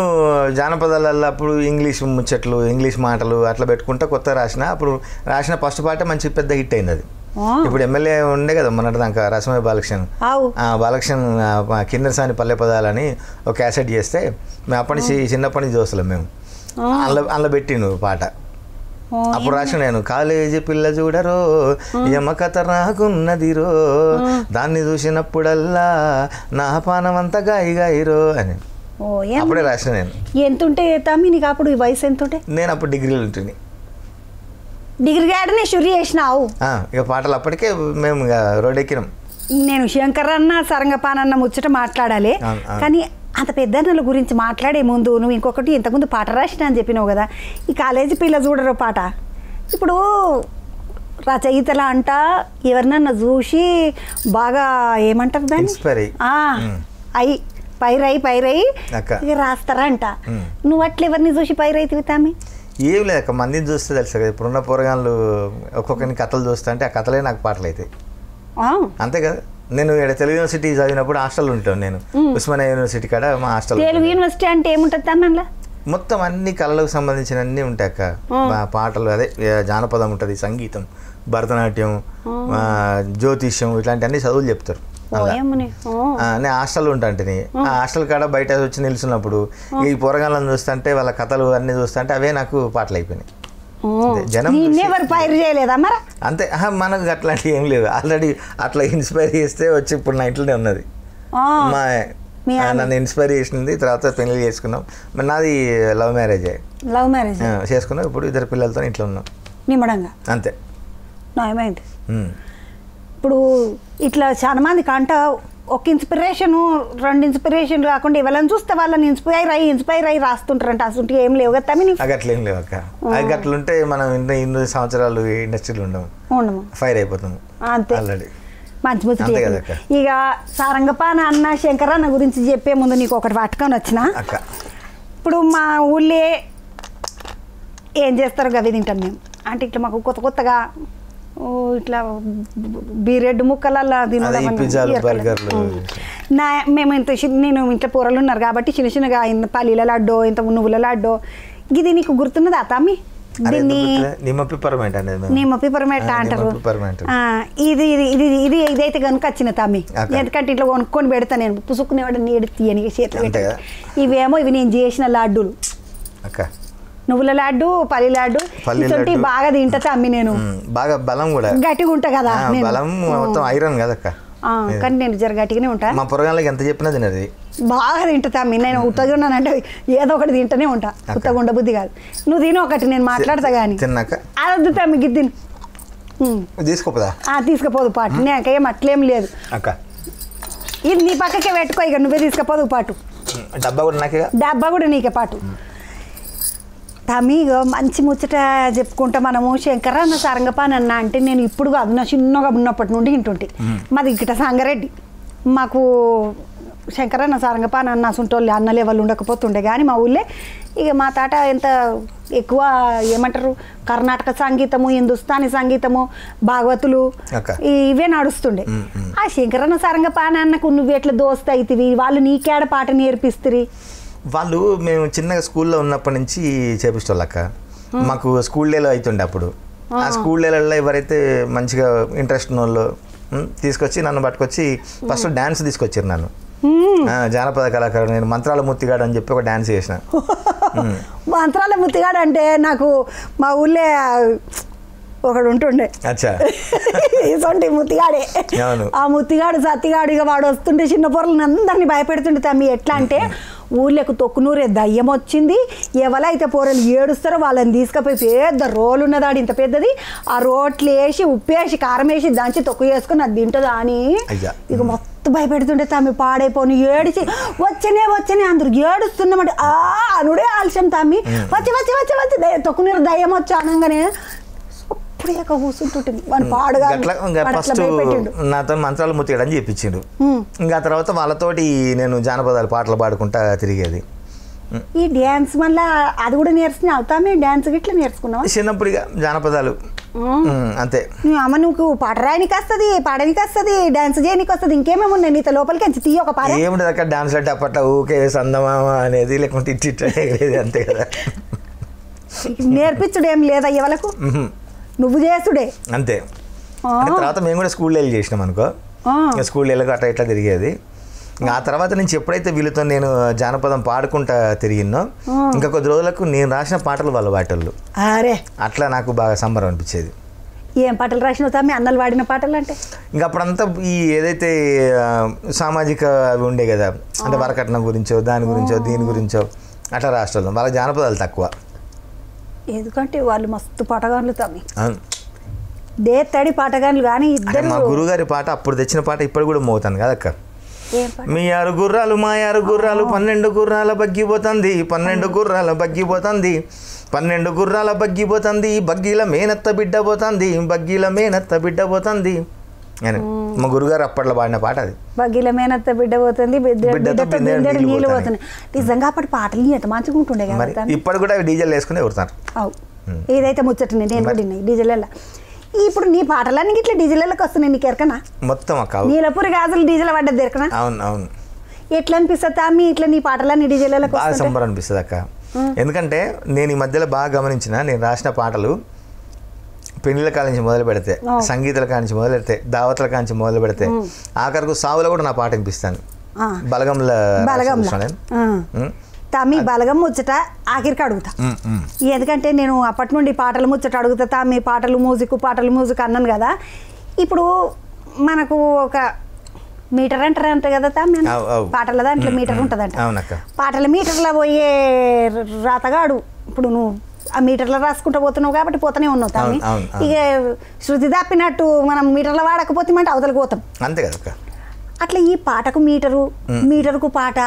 Speaker 2: జానపదాలలో అప్పుడు ఇంగ్లీష్ ముచ్చట్లు ఇంగ్లీష్ మాటలు అట్లా పెట్టుకుంటా కొత్త రాసిన. అప్పుడు రాసిన ఫస్ట్ పాట మంచి పెద్ద హిట్ అయింది అది. ఇప్పుడు ఎమ్మెల్యే ఉండే కదా మొన్నటి దాకా రసమయ్య బాలకృష్ణ కిన్నెరసాని పల్లె పదాలని ఒక క్యాసెట్ చేస్తే మేము అప్పటి నుంచి చిన్నప్పటి నుంచి చూస్తలేం మేము. అందులో పెట్టిను పాట. అప్పుడు రాసిన నేను కాలేజీ పిల్ల చూడరో యమ కథ రాకున్నదిరో దాన్ని చూసినప్పుడల్లా నా పానం అంతా గాయిరో అని అప్పుడే రాసిన నేను.
Speaker 1: ఎంతుంటే తమ్మి నీకు అప్పుడు వయసు ఎంతుంటే?
Speaker 2: నేను అప్పుడు డిగ్రీలో ఉంటుంది.
Speaker 1: డిగ్రీ గాడిని షురు చేసినావు
Speaker 2: ఇక పాటలు అప్పటికే మేము రోడ్ ఎక్కినాం.
Speaker 1: నేను శంకర్ అన్న సరంగపాన్ అన్న ముచ్చట మాట్లాడాలి కానీ అంత పెద్దన్నల గురించి మాట్లాడే ముందు నువ్వు ఇంకొకటి ఇంతకుముందు పాట రాసిన అని చెప్పినావు కదా, ఈ కాలేజీ పిల్ల చూడరు పాట. ఇప్పుడు రచయితల అంట ఎవరినన్నా చూసి బాగా ఏమంటారు దాన్ని అయి పైరై ఇక రాస్తారంట. నువ్వు అట్లా ఎవరిని చూసి పైరైతే తామి?
Speaker 2: ఏం లేదు, మందిని చూస్తే తెలుసు కదా. ఇప్పుడున్న పోరగాళ్ళు ఒక్కొక్కరిని కథలు చూస్తా అంటే ఆ కథలే నాకు పాటలు అవుతాయి. అంతే కదా. నేను ఇక్కడ తెలుగు యూనివర్సిటీ చదివినప్పుడు హాస్టల్ ఉంటాను. నేను ఉస్మానియా యూనివర్సిటీ కాడ మా హాస్టల్.
Speaker 1: తెలుగు యూనివర్సిటీ అంటే ఏముంటుంది తమ్ముళ్ళ?
Speaker 2: మొత్తం అన్ని కళలకు సంబంధించిన అన్నీ ఉంటాయి అక్క. పాటలు, అదే జానపదం ఉంటుంది, సంగీతం, భరతనాట్యం, జ్యోతిష్యం, ఇట్లాంటి అన్ని చదువులు చెప్తారు. నేను హాస్టల్ ఉంటాంటిని. ఆ హాస్టల్ కాడ బయట వచ్చి నిల్చున్నప్పుడు ఈ పోరగాళ్ళని చూస్తుంటే వాళ్ళ కథలు అన్ని చూస్తుంటే అవే నాకు పాటలు అయిపోయినాయి. జనం అంతే. మనకు అట్లాంటివి ఏం లేదు. ఆల్రెడీ అట్లా ఇన్స్పైర్ చేస్తే వచ్చి ఇప్పుడు నా ఇంట్లోనే ఉన్నది. నన్ను ఇన్స్పైర్ చేసింది. తర్వాత పెళ్లి చేసుకున్నాం. నాది లవ్ మ్యారేజ్ చేసుకున్నాం. ఇప్పుడు 2 పిల్లలతో ఇంట్లో ఉన్నాం
Speaker 1: నిమ్మడంగా.
Speaker 2: అంతే.
Speaker 1: ఇప్పుడు ఇట్లా చాలా మందికి అంట ఒక ఇన్స్పిరేషను 2 ఇన్స్పిరేషన్ కాకుండా ఎవరైనా చూస్తే వాళ్ళని ఇన్స్పైర్ అయ్యి రాస్తుంటారంట. అసలు ఏం లేవు కదా తమ్మి?
Speaker 2: అట్లా ఏం లేవు అక్క. అట్లుంటే మనం 2 సంవత్సరాలు ఇండస్ట్రీలో ఉండము, ఫైర్ అయిపోతాము.
Speaker 1: అంతే. ఆల్రెడీ మంచి ముచ్చట. ఇక సారంగపాన అన్న శంకర్ అన్న గురించి చెప్పే ముందు నీకు ఒకటి పట్టుకొని వచ్చిన. ఇప్పుడు మా ఊళ్ళే ఏం చేస్తారు గవి తింటాం మేము. అంటే ఇట్లా మాకు కొత్తగా ఇట్లా బీరెడ్ ముక్కలల్లా తినడం. మేము నేను ఇంట్లో పూరలు ఉన్నారు కాబట్టి చిన్నగా పల్లీల లడ్డో, ఇంత నువ్వుల లడ్డో. ఇది నీకు గుర్తున్నదా తమ్మి? దీన్ని నిమ్మ పిపర్మెంట్ అంటారు. ఇది ఇదైతే కనుక వచ్చిన తమ్మి. ఎందుకంటే ఇట్లా కొనుక్కొని పెడతా నేను. పుసుక్కునేవాడు నీడు తీయని చేతులు పెట్టా. ఇవేమో ఇవి నేను చేసిన లడ్డూలు. నువ్వుల లడ్డు, పల్లి లడ్డు ఇటువంటి బాగా తింటా తమ్మి. నేను
Speaker 2: బాగా బలం కూడా
Speaker 1: గట్టిగా ఉంటా కదా.
Speaker 2: ఐరన్ కదక్క.
Speaker 1: కానీ నేను జర గట్టిగానే ఉంటా.
Speaker 2: మా పొరగాళ్ళకి ఎంత చెప్పినా తినది.
Speaker 1: బాగా తింటా తమ్మి. నేను ఉత్తగా ఉన్నానంటే ఏదో ఒకటి తింటూనే ఉంటా. ఉత్తగా ఉండ బుద్ధి కాదు. నువ్వు తిన ఒకటి, నేను మాట్లాడతా కానీ అదొద్దు తమ్మి. గిద్ది తీసుకుపోదు పాటు. నాకేం అట్లేం లేదు. ఇది నీ పక్కకే పెట్టుకో. ఇక నువ్వే తీసుకుపోదు పాటు. డబ్బా కూడా నీకే పాటు. తమ్మి మంచి ముచ్చట చెప్పుకుంటా మనము. శంకరన్న సారంగపానన్న అంటే నేను ఇప్పుడు కాదు, నా చిన్నగా ఉన్నప్పటి నుండి వింటుంటే. మాది ఇక్కడ సంగారెడ్డి. మాకు శంకరన్న సారంగపానన్న అసంటోళ్ళు అన్న లెవెల్ ఉండకపోతుండే. కానీ మా ఊళ్ళే ఇక మా తాట ఎంత ఎక్కువ ఏమంటారు కర్ణాటక సంగీతము, హిందుస్థానీ సంగీతము, భాగవతులు ఇవే నడుస్తుండే. ఆ శంకరన్న సారంగపానన్నకు నువ్వు ఎట్లా దోస్త్ అవుతుంది? వాళ్ళు నీకేడ పాట నేర్పిస్తుంది?
Speaker 2: వాళ్ళు మేము చిన్నగా స్కూల్లో ఉన్నప్పటి నుంచి చేపిస్తోళ్ళక్క. మాకు స్కూల్ డేలో అవుతుండే అప్పుడు. ఆ స్కూల్ డేలలో ఎవరైతే మంచిగా ఇంట్రెస్ట్ ఉన్న వాళ్ళు తీసుకొచ్చి నన్ను పట్టుకొచ్చి ఫస్ట్ డ్యాన్స్ తీసుకొచ్చారు నన్ను. జానపద కళాకారుడు నేను. మంత్రాల ముత్తిగాడు అని చెప్పి ఒక డ్యాన్స్ చేసిన.
Speaker 1: మంత్రాల ముత్తిగాడు అంటే నాకు మా ఊళ్ళో ఒకడు ఉంటుండే. ఇసొంటి ముత్తిగాడే. ఆ ముత్తిగాడు సత్తిగాడు ఇక వాడు వస్తుంటే చిన్న పొరలను అందరినీ భయపెడుతుండే తమ్మి. ఎట్లా అంటే ఊళ్ళకు తొక్కునూరే దయ్యం వచ్చింది. ఎవరైతే పొరలు ఏడుస్తారో వాళ్ళని తీసుకుపోయి పెద్ద రోలు ఉన్నదాడు ఇంత పెద్దది. ఆ రోట్లు వేసి ఉప్పేసి కారం వేసి దంచి తొక్కు చేసుకుని అది తింటుందా అని ఇక మొత్తం భయపెడుతుండే తమ్మి. పాడైపోను ఏడిచి వచ్చనే అందరు ఏడుస్తున్నామంటే అనుడే ఆలస్యం తమ్మి. వచ్చి తొక్కునూరు దయ్యం వచ్చి అనగానే కూర్చుంటుంటుంది.
Speaker 2: ఫస్ట్ నాతో మంత్రాలు ముత్తిగాడు అని చెప్పించిండు. ఇంకా తర్వాత వాళ్ళతోటి నేను జానపదాలు పాటలు పాడుకుంటా తిరిగేది.
Speaker 1: ఈ డ్యాన్స్ మళ్ళీ అది కూడా నేర్చుకున్నావు తమ్మి? డ్యాన్స్ గిట్లా నేర్చుకున్నావు
Speaker 2: చిన్నప్పుడు? ఇక జానపదాలు అంతే.
Speaker 1: అమ్మ నువ్వు పాట రాయనికి వస్తుంది, పాడడానికి వస్తుంది, డాన్స్ చేయడానికి వస్తుంది. ఇంకేమేమి ఉన్నాయి నీతో లోపలికి వచ్చి తీయ ఒక పాట?
Speaker 2: ఏముండదు అక్కడ డాన్స్ అంటే అప్పట్లో ఊకే సందమామ అనేది లేకుంటే ఇట్టి అంతే కదా.
Speaker 1: నేర్పించుడు ఏం లేదా ఎవలకు? నువ్వు చేసుడే
Speaker 2: అంతే. తర్వాత మేము కూడా స్కూల్లో వెళ్ళి చేసినాం అనుకో. స్కూల్లో వెళ్ళక అట్లా ఇట్లా తిరిగేది. ఆ తర్వాత నుంచి ఎప్పుడైతే వీళ్ళతో నేను జానపదం పాడుకుంటా తిరిగినో ఇంకా కొద్ది రోజులకు నేను రాసిన పాటలు వాళ్ళు వాటళ్ళు. అట్లా నాకు బాగా సంబరం అనిపించేది.
Speaker 1: ఏం పాటలు రాసినావు తమ్మి? అన్నలు వాడిన పాటలు అంటే?
Speaker 2: ఇంకా అప్పుడంతా ఈ ఏదైతే సామాజిక అవి ఉండే కదా, అంటే వరకట్నం గురించో దాని గురించో దీని గురించో అట్లా రాష్ట్రాలు. వాళ్ళ జానపదాలు తక్కువ.
Speaker 1: ఎందుకంటే వాళ్ళు మస్తు పాటగాన్లు తమ్మి. దేత్తడి పాటగాన్లు. కానీ ఇద్దరు
Speaker 2: మా గురుగారి పాట అప్పుడు తెచ్చిన పాట ఇప్పుడు కూడా మోగుతాను కదక్క. మీ 6 గుర్రాలు మా 6 గుర్రాలు 12 గుర్రాల బగ్గిపోతుంది 12 గుర్రాల బగ్గిపోతుంది 12 గుర్రాల బగ్గిపోతుంది బగ్గీల మేనత్త బిడ్డ పోతుంది బగ్గీల మేనత్త బిడ్డ పోతుంది అని మా గురుగారు అప్పట్లో పాడిన పాట అది.
Speaker 1: బగ్గీల మేనత్త బిడ్డ పోతుంది నీళ్ళు పోతుంది. నిజంగా అప్పటి పాటలు ఎంత మంచిగా ఉంటుండే కదా.
Speaker 2: ఇప్పుడు కూడా డీజెల్ వేసుకుని ఎవరుతారు.
Speaker 1: ఏదైతే ముచ్చటండి నేను కూడా డీజెల్. ఇప్పుడు నీ పాటలన్నీ ఇట్లా డీజిల్కి వస్తున్నాయి, నీకు ఎరకనా?
Speaker 2: మొత్తం అక్క
Speaker 1: నీలపూరి గాజులు డీజిల్ పడ్డది ఎరకనా?
Speaker 2: అవును అవును.
Speaker 1: ఎట్లా అనిపిస్తుంది అమ్మి ఇట్లా నీ పాటలన్నీ డీజిల్కి?
Speaker 2: బాగా సంబరం అనిపిస్తుంది అక్క. ఎందుకంటే నేను ఈ మధ్యలో బాగా గమనించిన, నేను రాసిన పాటలు పెళ్లిల కాడ నుంచి మొదలు పెడితే, సంగీతాల కాడ నుంచి మొదలు పెడితే, దావతల కాడ నుంచి మొదలు పెడితే, ఆఖరికి సావులో కూడా నా పాట వినిపిస్తాను. బలగంలో
Speaker 1: తామి బలగం ముచ్చట ఆఖరికి అడుగుతా. ఎందుకంటే నేను అప్పటి నుండి పాటలు ముచ్చట అడుగుతా. తామి పాటలు మ్యూజిక్ అన్నాను కదా. ఇప్పుడు మనకు ఒక మీటర్ అంటారంట కదా తామి, పాటల దాంట్లో మీటర్ ఉంటుందంట. పాటల మీటర్లో పోయే రాతగాడు ఇప్పుడు నువ్వు ఆ మీటర్లో రాసుకుంటూ పోతున్నావు కాబట్టి పోతూనే ఉన్నావు తామి. ఇక శృతి తప్పినట్టు మనం మీటర్లో వాడకపోతే అంటే అవతలకు పోతాం, అంతే కదా. అట్లా ఈ పాటకు మీటరుకు పాట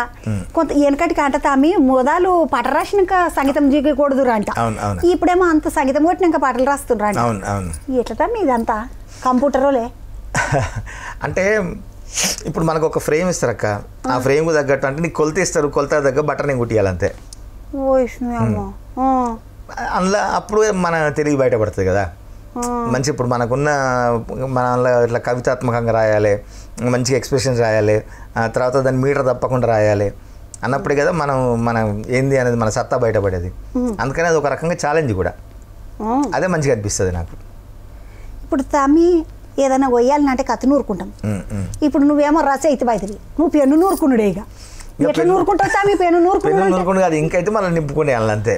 Speaker 1: కొంత వెనకటికి అంట తామి మొదలు పాట రాసినాక సంగీతం దిగకూడదురా అంట. ఇప్పుడేమో అంత సంగీతం కొట్టినాక పాటలు రాస్తుండ్రా అంట. ఎట్లా తామి ఇదంతా కంప్యూటరోలే?
Speaker 2: అంటే ఇప్పుడు మనకు ఒక ఫ్రేమ్ ఇస్తారు అక్క, ఆ ఫ్రేమ్ కు తగ్గట్టు అంటే నీకు కొలత ఇస్తారు, కొలత దగ్గర బటన్ కుట్టియాలంతే. అందులో అప్పుడు మన తెలివి బయటపడుతుంది కదా మంచి. ఇప్పుడు మనకున్న మన ఇట్లా కవితాత్మకంగా రాయాలి, మంచిగా ఎక్స్ప్రెషన్స్ రాయాలి, తర్వాత దాన్ని మీటర్ తప్పకుండా రాయాలి అన్నప్పుడే కదా మనం ఏంది అనేది మన సత్తా బయటపడేది. అందుకని అది ఒక రకంగా ఛాలెంజ్ కూడా, అదే మంచిగా అనిపిస్తుంది నాకు.
Speaker 1: ఇప్పుడు తామి ఏదైనా కొయ్యాలంటే కత్తి నూరుకుంటాం. ఇప్పుడు నువ్వేమో రచయిత బయటివి, నువ్వు పెన్ను నూరుకున్నాడే. ఇక ఎట్లా నూరుకుంటావు తామి? పెన్ను
Speaker 2: నూరుకుని కాదు, ఇంకైతే మనం నింపుకునే వాళ్ళం అంతే.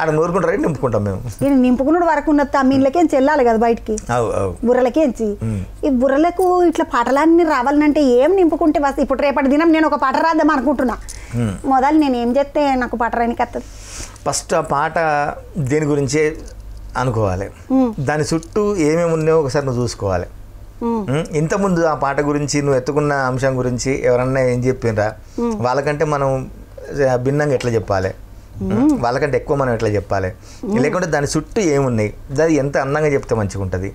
Speaker 2: అక్కడ నూరుకుంటారు, నింపుకుంటాం మేము.
Speaker 1: నేను నింపుకున్నాడు వరకు ఉన్నది తామి ఇళ్ళకేంచి వెళ్ళాలి కదా బయటికి, బుర్రలకేంచి. ఈ బుర్రలకు ఇట్లా పాటలన్నీ రావాలంటే ఏం నింపుకుంటే వస్తే. ఇప్పుడు రేపటి దినం నేను ఒక పాట రాద్దాం అనుకుంటున్నా, మొదలు నేను ఏం చేస్తే నాకు పాట రానికి వస్తుంది?
Speaker 2: ఫస్ట్ ఆ పాట దేని గురించే అనుకోవాలి, దాని చుట్టూ ఏమేమి ఉన్నాయో ఒకసారి నువ్వు చూసుకోవాలి. ఇంతకుముందు ఆ పాట గురించి నువ్వు ఎత్తుకున్న అంశం గురించి ఎవరన్నా ఏం చెప్పిండ్రా, వాళ్ళకంటే మనం భిన్నంగా ఎట్లా చెప్పాలి, వాళ్ళకంటే ఎక్కువ మనం ఎట్లా చెప్పాలి, లేకుంటే దాని చుట్టూ ఏమున్నాయి, అది ఎంత అందంగా చెప్తే మంచిగా ఉంటుంది.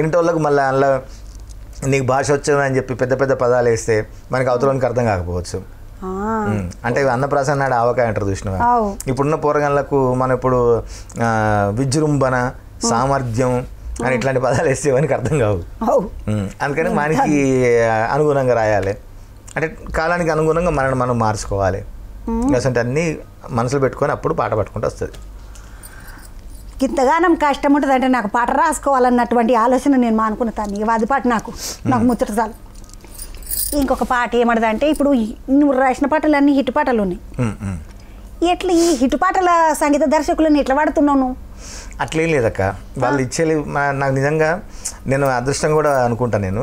Speaker 2: ఇంటోళ్ళకు మళ్ళీ అందులో నీకు భాష వచ్చని చెప్పి పెద్ద పెద్ద పదాలు వేస్తే మనకి అవతలోనికి అర్థం కాకపోవచ్చు. అంటే అన్నప్రాసన నాడు ఆవకాయ అంటారు చూసినవా. ఇప్పుడున్న పోరగాళ్ళకు మనం ఇప్పుడు విజృంభణ, సామర్థ్యం అని ఇట్లాంటి పదాలు వేస్తే మనకి అర్థం కావు. అందుకని మనకి అనుగుణంగా రాయాలి, అంటే కాలానికి అనుగుణంగా మనం మార్చుకోవాలి. అసలు అన్నీ మనసులో పెట్టుకొని అప్పుడు పాట పట్టుకుంటూ వస్తుంది.
Speaker 1: ఇంతగానం కష్టం ఉంటుంది అంటే నాకు పాట రాసుకోవాలన్నటువంటి ఆలోచన నేను మానుకున్నాను. ఇక అది పాట నాకు ముచ్చట చాలు. ఇంకొక పాట ఏమడదంటే, ఇప్పుడు నువ్వు రాసిన పాటలన్నీ హిట్ పాటలు ఉన్నాయి. ఎట్లా ఈ హిట్ పాటల సంగీత దర్శకులను ఎట్లా వాడుతున్నావు నువ్వు?
Speaker 2: అట్లేం లేదక్క, వాళ్ళు ఇచ్చేది నాకు నిజంగా నేను అదృష్టం కూడా అనుకుంటాను. నేను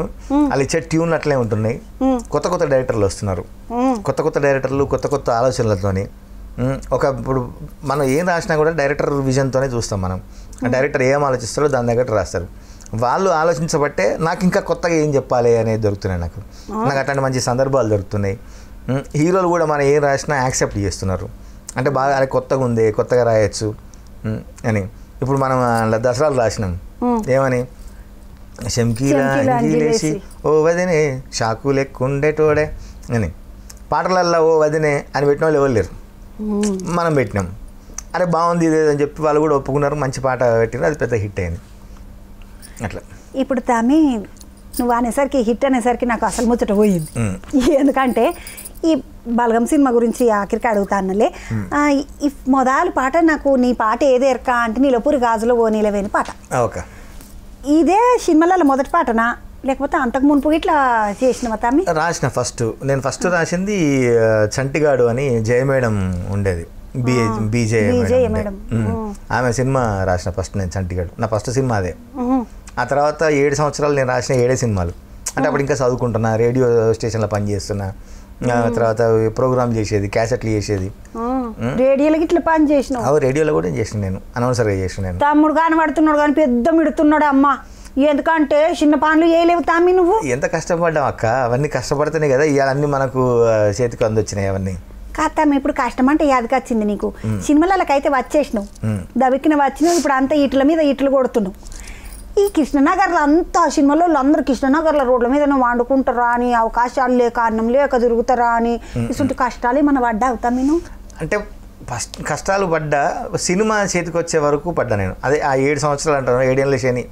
Speaker 2: వాళ్ళు ఇచ్చే ట్యూన్లు అట్లే ఉంటున్నాయి. కొత్త కొత్త డైరెక్టర్లు వస్తున్నారు, కొత్త కొత్త డైరెక్టర్లు కొత్త కొత్త ఆలోచనలతోని. ఇప్పుడు మనం ఏం రాసినా కూడా డైరెక్టర్ విజన్తోనే చూస్తాం మనం. డైరెక్టర్ ఏం ఆలోచిస్తారో దాని దగ్గర రాస్తారు. వాళ్ళు ఆలోచించబట్టే నాకు ఇంకా కొత్తగా ఏం చెప్పాలి అనేది దొరుకుతున్నాయి. నాకు అట్లాంటి మంచి సందర్భాలు దొరుకుతున్నాయి. హీరోలు కూడా మనం ఏం రాసినా యాక్సెప్ట్ చేస్తున్నారు, అంటే బాగా అది కొత్తగా ఉంది, కొత్తగా రాయొచ్చు అని. ఇప్పుడు మనం దసరాలు రాసినాం, ఏమని శంకీలేసి ఓ వదినే షాకు లెక్కుండేటోడే అని. పాటలల్లో ఓ వదినే అని పెట్టిన వాళ్ళు ఎవరు లేరు, మనం పెట్టినాం. అరే బాగుంది ఇదేదని చెప్పి వాళ్ళు కూడా ఒప్పుకున్నారు, మంచి పాట పెట్టినారు, అది పెద్ద హిట్ అయింది. అట్లా
Speaker 1: ఇప్పుడు తామి నువ్వు అనేసరికి హిట్ అనేసరికి నాకు అసలు ముచ్చట పోయింది. ఎందుకంటే ఈ బలగం సినిమా గురించి ఆఖరికి అడుగుతానులే. ఈ మొదలు పాట నాకు నీ పాట ఏది ఎరక అంటే నీలపూరి గాజులో ఓ నీలవేని పాట.
Speaker 2: ఓకే,
Speaker 1: ఇదే సినిమాలలో మొదటి పాటనా లేకపోతే అంతకు మునుపు ఇట్లా చేసినవా తామి?
Speaker 2: రాసిన నేను ఫస్ట్ రాసింది చంటిగాడు అని జయ మేడం ఉండేది, బీజే మేడం. ఆమె సినిమా రాసిన ఫస్ట్ నేను చంటిగాడు, నా ఫస్ట్ సినిమా అదే. ఆ తర్వాత 7 సంవత్సరాలు నేను రాసిన 7 సినిమాలు. అంటే అప్పుడు ఇంకా చదువుకుంటున్నా, రేడియో స్టేషన్లో పనిచేస్తున్నా, తర్వాత ప్రోగ్రామ్ చేసేది, క్యాసెట్లు చేసేది.
Speaker 1: రేడియోలో ఇట్లా పని చేసిన?
Speaker 2: రేడియోలో కూడా చేసిన, నేను అనౌన్సర్గా చేసిన. నేను
Speaker 1: తమ్ముడు కానీ పడుతున్నాడు కానీ పెద్ద మిడుతున్నాడు అమ్మ. ఎందుకంటే చిన్న పనులు చేయలేవు తామి నువ్వు.
Speaker 2: ఎంత కష్టపడ్డాం అక్క, అవన్నీ కష్టపడితేనే కదా ఇవన్నీ మనకు చేతికి అందొచ్చినాయి అవన్నీ.
Speaker 1: కాదమ్మ ఇప్పుడు కష్టం అంటే యాదకి వచ్చింది నీకు. సినిమాలకైతే వచ్చేసినావు, దవికిన వచ్చినావు, ఇప్పుడు అంతా ఇట్ల మీద ఇట్లు కొడుతున్నావు. ఈ కృష్ణనగర్లో అంతా సినిమాలో అందరూ కృష్ణనగర్లో రోడ్ల మీద వండుకుంటారా అని, అవకాశాలు లేక అన్నం లేక తిరుగుతారా అని, ఇటువంటి కష్టాలు ఏమన్నా పడ్డా అవుతా నేను?
Speaker 2: అంటే ఫస్ట్ కష్టాలు పడ్డా, సినిమా చేతికి వచ్చే వరకు పడ్డా నేను. అదే ఆ 7 సంవత్సరాలు అంటాను, 7 ఏళ్ళ శని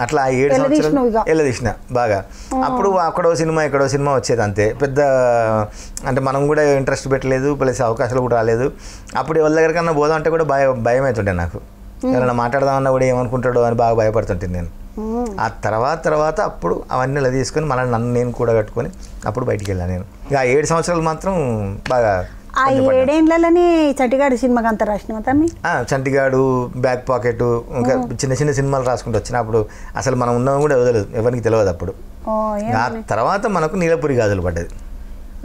Speaker 2: అట్లా ఆ 7 సంవత్సరాలు వెళ్ళదీసిన బాగా. అప్పుడు అక్కడో సినిమా ఇక్కడో సినిమా వచ్చేది అంతే. పెద్ద అంటే మనం కూడా ఇంట్రెస్ట్ పెట్టలేదు, ప్లస్ అవకాశాలు కూడా రాలేదు. అప్పుడు ఎవరి దగ్గరికన్నా పోదాం అంటే కూడా భయం అవుతుండే నాకు. ఎవరైనా మాట్లాడదామన్నా కూడా ఏమనుకుంటాడో అని బాగా భయపడుతుంటాను నేను. ఆ తర్వాత అప్పుడు అవన్నీ ఇలా తీసుకొని మళ్ళీ నన్ను నేను కూడా కట్టుకొని అప్పుడు బయటికి వెళ్ళాను నేను. ఇక 7 సంవత్సరాలు మాత్రం బాగా.
Speaker 1: ఆ 7 ఏళ్ళలోనే చంటిగాడు సినిమాకి అంత రాసినావా తమ్మి?
Speaker 2: చంటిగాడు, బ్యాక్ పాకెట్, ఇంకా చిన్న సినిమాలు రాసుకుంటూ వచ్చినప్పుడు అసలు మనం ఉన్నాం కూడా వదలదు, ఎవరికి తెలియదు అప్పుడు. ఆ తర్వాత మనకు నీలపురి గాజులు పడ్డది.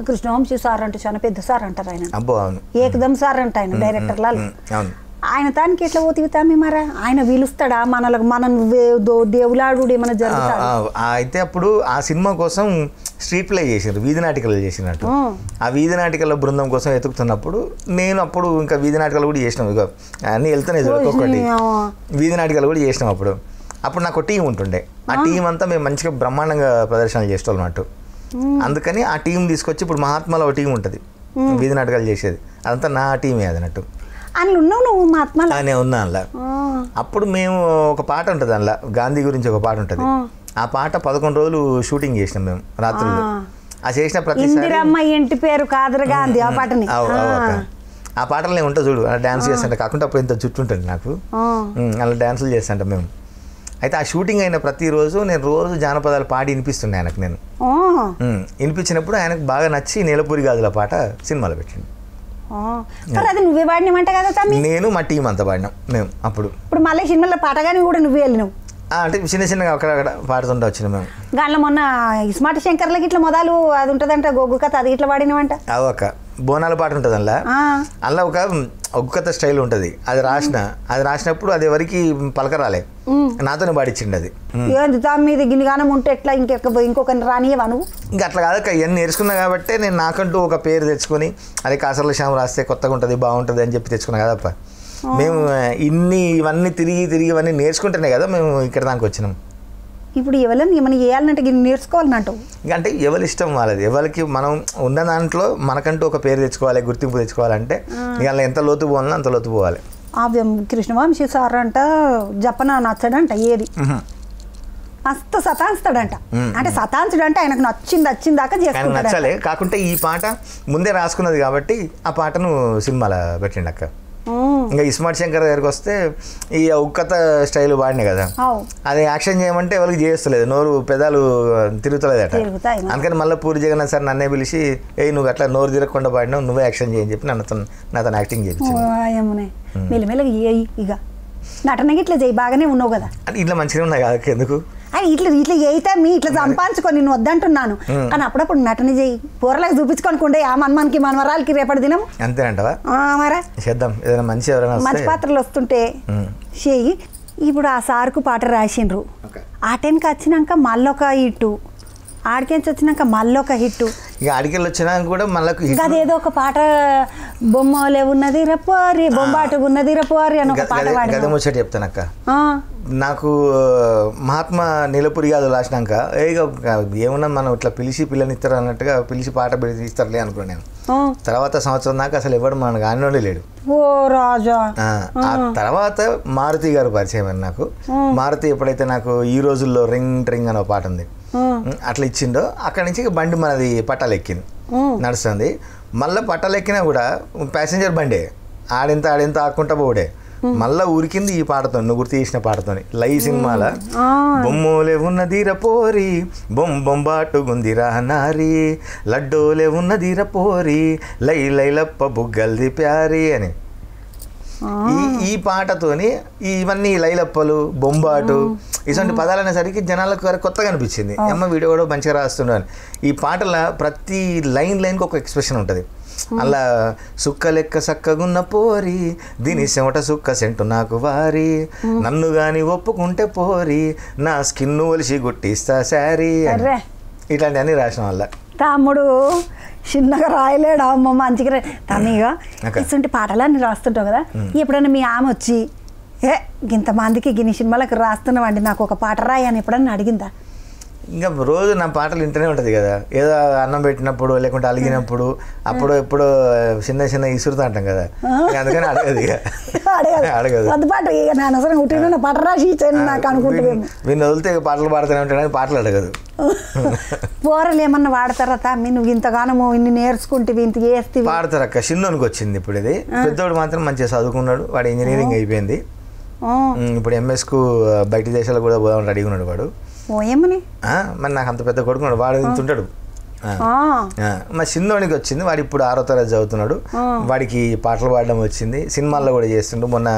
Speaker 1: కృష్ణవంశీ సార్ అంటే చాలా పెద్ద సార్ అంటారు ఆయన.
Speaker 2: అబ్బో అవును,
Speaker 1: ఏకదమ్ సార్ అంట ఆయన, డైరెక్టర్ లాల్.
Speaker 2: అవును.
Speaker 1: ఆయన దానికి ఎట్లా పోతివితామి మరి? ఆయన పిలుస్తాడా మనలకు? మనం దేవులాడు ఏమైనా జరుగుతా?
Speaker 2: అయితే అప్పుడు ఆ సినిమా కోసం స్ట్రీట్ ప్లే చేసారు, వీధి నాటికలు చేసినట్టు. ఆ వీధి నాటికల బృందం కోసం వెతుకుతున్నప్పుడు నేను అప్పుడు ఇంకా వీధి నాటకాలు కూడా చేసినాం. ఇక అన్నీ వెళ్తున్నాయి ఒక్కొక్కటి, వీధి నాటకాలు కూడా చేసినాం. అప్పుడు నాకు టీం ఉంటుండే. ఆ టీం అంతా మేము మంచిగా బ్రహ్మాండంగా ప్రదర్శనలు చేస్తాం అన్నట్టు. అందుకని ఆ టీం తీసుకొచ్చి ఇప్పుడు మహాత్మాలో ఒక టీం ఉంటుంది వీధి నాటకాలు చేసేది, అదంతా నా టీమే అది అన్నట్టు.
Speaker 1: అందులో ఉన్నావు నువ్వు మహాత్మాలో?
Speaker 2: నేను ఉన్నా అందులో. అప్పుడు మేము ఒక పాట ఉంటుంది అందులో, గాంధీ గురించి ఒక పాట ఉంటుంది. ఆ పాట 11 రోజులు షూటింగ్ చేసినాం మేము రాత్రులు. ఆ చేసిన ప్రతిసారి
Speaker 1: ఇంటి పేరు కాదర్ గాంధీ ఆ పాటని.
Speaker 2: ఆ పాటలు ఉంటా చూడు, డ్యాన్స్ చేస్తుంటే కాకుండా అప్పుడు ఇంత జుట్టు ఉంటుంది నాకు, అలా డ్యాన్సులు చేస్తుంటాం మేము. అయితే ఆ షూటింగ్ అయిన ప్రతిరోజు నేను రోజు జానపదాలు పాడి వినిపిస్తుండే ఆయనకు. నేను వినిపించినప్పుడు ఆయనకు బాగా నచ్చి నీలపురి గాజుల పాట సినిమాలో పెట్టిండు.
Speaker 1: అది నువ్వే పాడినామంట కదా తమ్మి?
Speaker 2: నేను మా టీం అంతా పాడినాం మేము అప్పుడు.
Speaker 1: ఇప్పుడు మళ్ళీ సినిమాలో పాటగాని కూడా నువ్వే వెళ్ళినావు?
Speaker 2: అంటే చిన్నగా అక్కడ పాడుతుంటా వచ్చిన మేము.
Speaker 1: దాంట్లో మొన్న ఇస్మార్ట్ శంకర్లకి ఇట్లా మొదలు అది ఉంటుందంట, గొగ్గు కథ, అది ఇట్లా పాడినవంట.
Speaker 2: అవు అక్క, బోనాల పాట ఉంటుంది అందులో. అందులో ఒక ఒగ్గు కథ స్టైల్ ఉంటుంది. అది రాసినప్పుడు అది ఎవరికి పలకరాలే, నాతోనే పాడించిండి అది.
Speaker 1: ఏంది మీద గిన్నెగానం ఉంటే ఎట్లా ఇంకొకరిని రానియవా నువ్వు?
Speaker 2: ఇంకా అట్లా కాదు, ఇవన్నీ నేర్చుకున్నా కాబట్టి నేను నాకంటూ ఒక పేరు తెచ్చుకొని అదే కాసర్ల శ్యామ్ రాస్తే కొత్తగా ఉంటుంది బాగుంటుంది అని చెప్పి తెచ్చుకున్నా కదప్ప. మేము ఇవన్నీ తిరిగి ఇవన్నీ నేర్చుకుంటేనే కదా మేము ఇక్కడ దానికి వచ్చినాం.
Speaker 1: ఇప్పుడు ఎవరైనా ఏమైనా చేయాలంటే నేర్చుకోవాలంటావు?
Speaker 2: అంటే ఎవరి ఇష్టం వాళ్ళది. ఎవరికి మనం ఉన్న దాంట్లో మనకంటూ ఒక పేరు తెచ్చుకోవాలి, గుర్తింపు తెచ్చుకోవాలంటే ఇవాళ ఎంత లోతు పోవాలన్నా అంత లోతు పోవాలి.
Speaker 1: కృష్ణవంశీ సార్ అంట జపన నచ్చడంట, ఏది మస్తు సతాంచుతాడంట. అంటే సతాంచుడు అంటే ఆయనకు నచ్చింది దాకా చేసుకుంటాడు.
Speaker 2: నచ్చాలి కాకుంటే ఈ పాట ముందే రాసుకున్నది కాబట్టి ఆ పాటను సినిమాలో పెట్టిండు అక్క. ఇంకా ఇస్మార్ట్ శంకర్ దగ్గరికి వస్తే ఈ ఉక్కత స్టైల్ వాడినే కదా, అది యాక్షన్ చేయమంటే ఎవరికి చేస్తలేదు, నోరు పెదాలు తిరుగుతలేదట. అందుకని మళ్ళీ పూరి జగన్నాథ్ సార్ నన్నే పిలిచి నువ్వు అట్లా నోరు తిరగకుండా పాడినావు, నువ్వే యాక్షన్ చేయని చెప్పి నాతో యాక్టింగ్ చేయించాను.
Speaker 1: మెల్లమెల్లగా ఇక నటనకి ఇట్లా చేయి, బాగానే ఉన్నావు కదా.
Speaker 2: అంటే ఇట్లా మంచిగా ఉన్నాయి కదా ఎందుకు
Speaker 1: ఇట్లా అయితే ఇట్లా సంపాదించుకొని నేను వద్దంటున్నాను, కానీ అప్పుడప్పుడు నటన చేయి, పూరలకు చూపించుకోనుకుంటే ఆ మనకి మనవరాలకి రేపటి దినం
Speaker 2: అంతేనంటవా?
Speaker 1: మరా
Speaker 2: చేద్దాం, ఏదైనా మంచి
Speaker 1: పాత్రలు వస్తుంటే చేయి. ఇప్పుడు ఆ సార్కు పాట రాసిండ్రు, ఆ టైంకి వచ్చినాక మళ్ళొక హిట్టు, ఆడికెంచి వచ్చినాక మళ్ళొక హిట్టు,
Speaker 2: ఇక ఆడికెళ్ళి వచ్చినాక కూడా మళ్ళీ
Speaker 1: అదేదో ఒక పాట బొమ్మలే ఉన్నది రపోరి బొమ్బాటు ఉన్నది రపోరి అని ఒక పాట
Speaker 2: పాడి ముచ్చట చెప్తానక్క. నాకు మహాత్మా నీలపురి గాజులు రాసినాక ఏమన్నా మనం ఇట్లా పిలిచి పిల్లనిస్తారు అన్నట్టుగా పిలిచి పాట ఇస్తారులే అనుకున్నాను నేను. తర్వాత సంవత్సరం దాకా అసలు ఎవడు మన గానిలోనే లేడు.
Speaker 1: ఓ రాజా.
Speaker 2: ఆ తర్వాత మారుతి గారు పరిచయం అని నాకు. మారుతి ఎప్పుడైతే నాకు ఈ రోజుల్లో రింగ్ ట్రింగ్ అనే పాట ఉంది అట్లా ఇచ్చిండో అక్కడి నుంచి బండి మనది పట్టాలు ఎక్కింది, నడుస్తుంది. మళ్ళీ పట్టాలు ఎక్కినా కూడా ప్యాసింజర్ బండే, ఆడింత ఆకుంటా పోడే. మళ్ళా ఊరికింది ఈ పాటతో, నువ్వు గుర్తు చేసిన పాటతోని లై సినిమాల బొమ్మోలే ఉన్నదిర పోరి బొంబాటుగుందిరా నారి లడ్డోలే ఉన్నదిర పోరి లైలప్ప బుగ్గల్ది ప్యారి అని. ఈ పాటతోని ఇవన్నీ లైలప్పలు బొంబాటు ఇటువంటి పదాలు అనేసరికి జనాలకు కొత్తగా అనిపించింది. అమ్మ వీడియో కూడా మంచిగా రాస్తున్నాను. ఈ పాటల ప్రతి లైన్కి ఒక ఎక్స్ప్రెషన్ ఉంటుంది. అలా సుక్క లెక్క సక్కగున్న పోరి దీని చెమట సుక్క సెంటు నాకు వారి నన్ను గాని ఒప్పుకుంటే పోరి నా స్కిన్ ఒలిసి గుట్టిస్తా శారీ ఇట్లాంటివన్నీ రాసిన వల్ల
Speaker 1: తమ్ముడు చిన్నగా రాయలేడు అమ్మ మంచిగా తమ్మిగా ఇటువంటి పాటలన్నీ రాస్తుంటావు కదా ఎప్పుడైనా మీ ఆమె వచ్చి ఇంతమందికి గిన్ని సినిమాలకు రాస్తున్నావండి నాకు ఒక పాట రాయి అని ఎప్పుడన్నా అడిగిందా?
Speaker 2: ఇంకా రోజు నా పాటలు ఇంటనే ఉంటుంది కదా, ఏదో అన్నం పెట్టినప్పుడు లేకుంటే అలిగినప్పుడు అప్పుడు ఎప్పుడు చిన్న చిన్న ఇసురుతా అంటాం కదా, అందుకని అడగదు ఇక అడగదు.
Speaker 1: పాట రాసి నాకు అనుకుంటుంది
Speaker 2: వీళ్ళు వదిలితే పాటలు పాడుతూనే ఉంటాడని పాటలు అడగదు.
Speaker 1: పోరలు ఏమన్నా వాడతారా తమ్మి? నువ్వు ఇంతగానో ఇన్ని నేర్చుకుంటే ఇంత చేస్తే
Speaker 2: పాడతారు అక్క. చిన్నోనికి వచ్చింది ఇప్పుడు ఇది, పెద్దోడు మాత్రం మంచిగా చదువుకున్నాడు, వాడు ఇంజనీరింగ్ అయిపోయింది, ఇప్పుడు ఎంఎస్కు బయట దేశాలకు కూడా పోదామని రెడీగా ఉన్నాడు వాడు.
Speaker 1: ఏమని
Speaker 2: మరి నాకు అంత పెద్ద కొడుకున్నాడు, వాడు ఇంతుంటాడు. మా చిన్నోనికి వచ్చింది, వాడు ఇప్పుడు 6వ తరగతి చదువుతున్నాడు, వాడికి పాటలు పాడడం వచ్చింది, సినిమాల్లో కూడా చేస్తుండు. మొన్న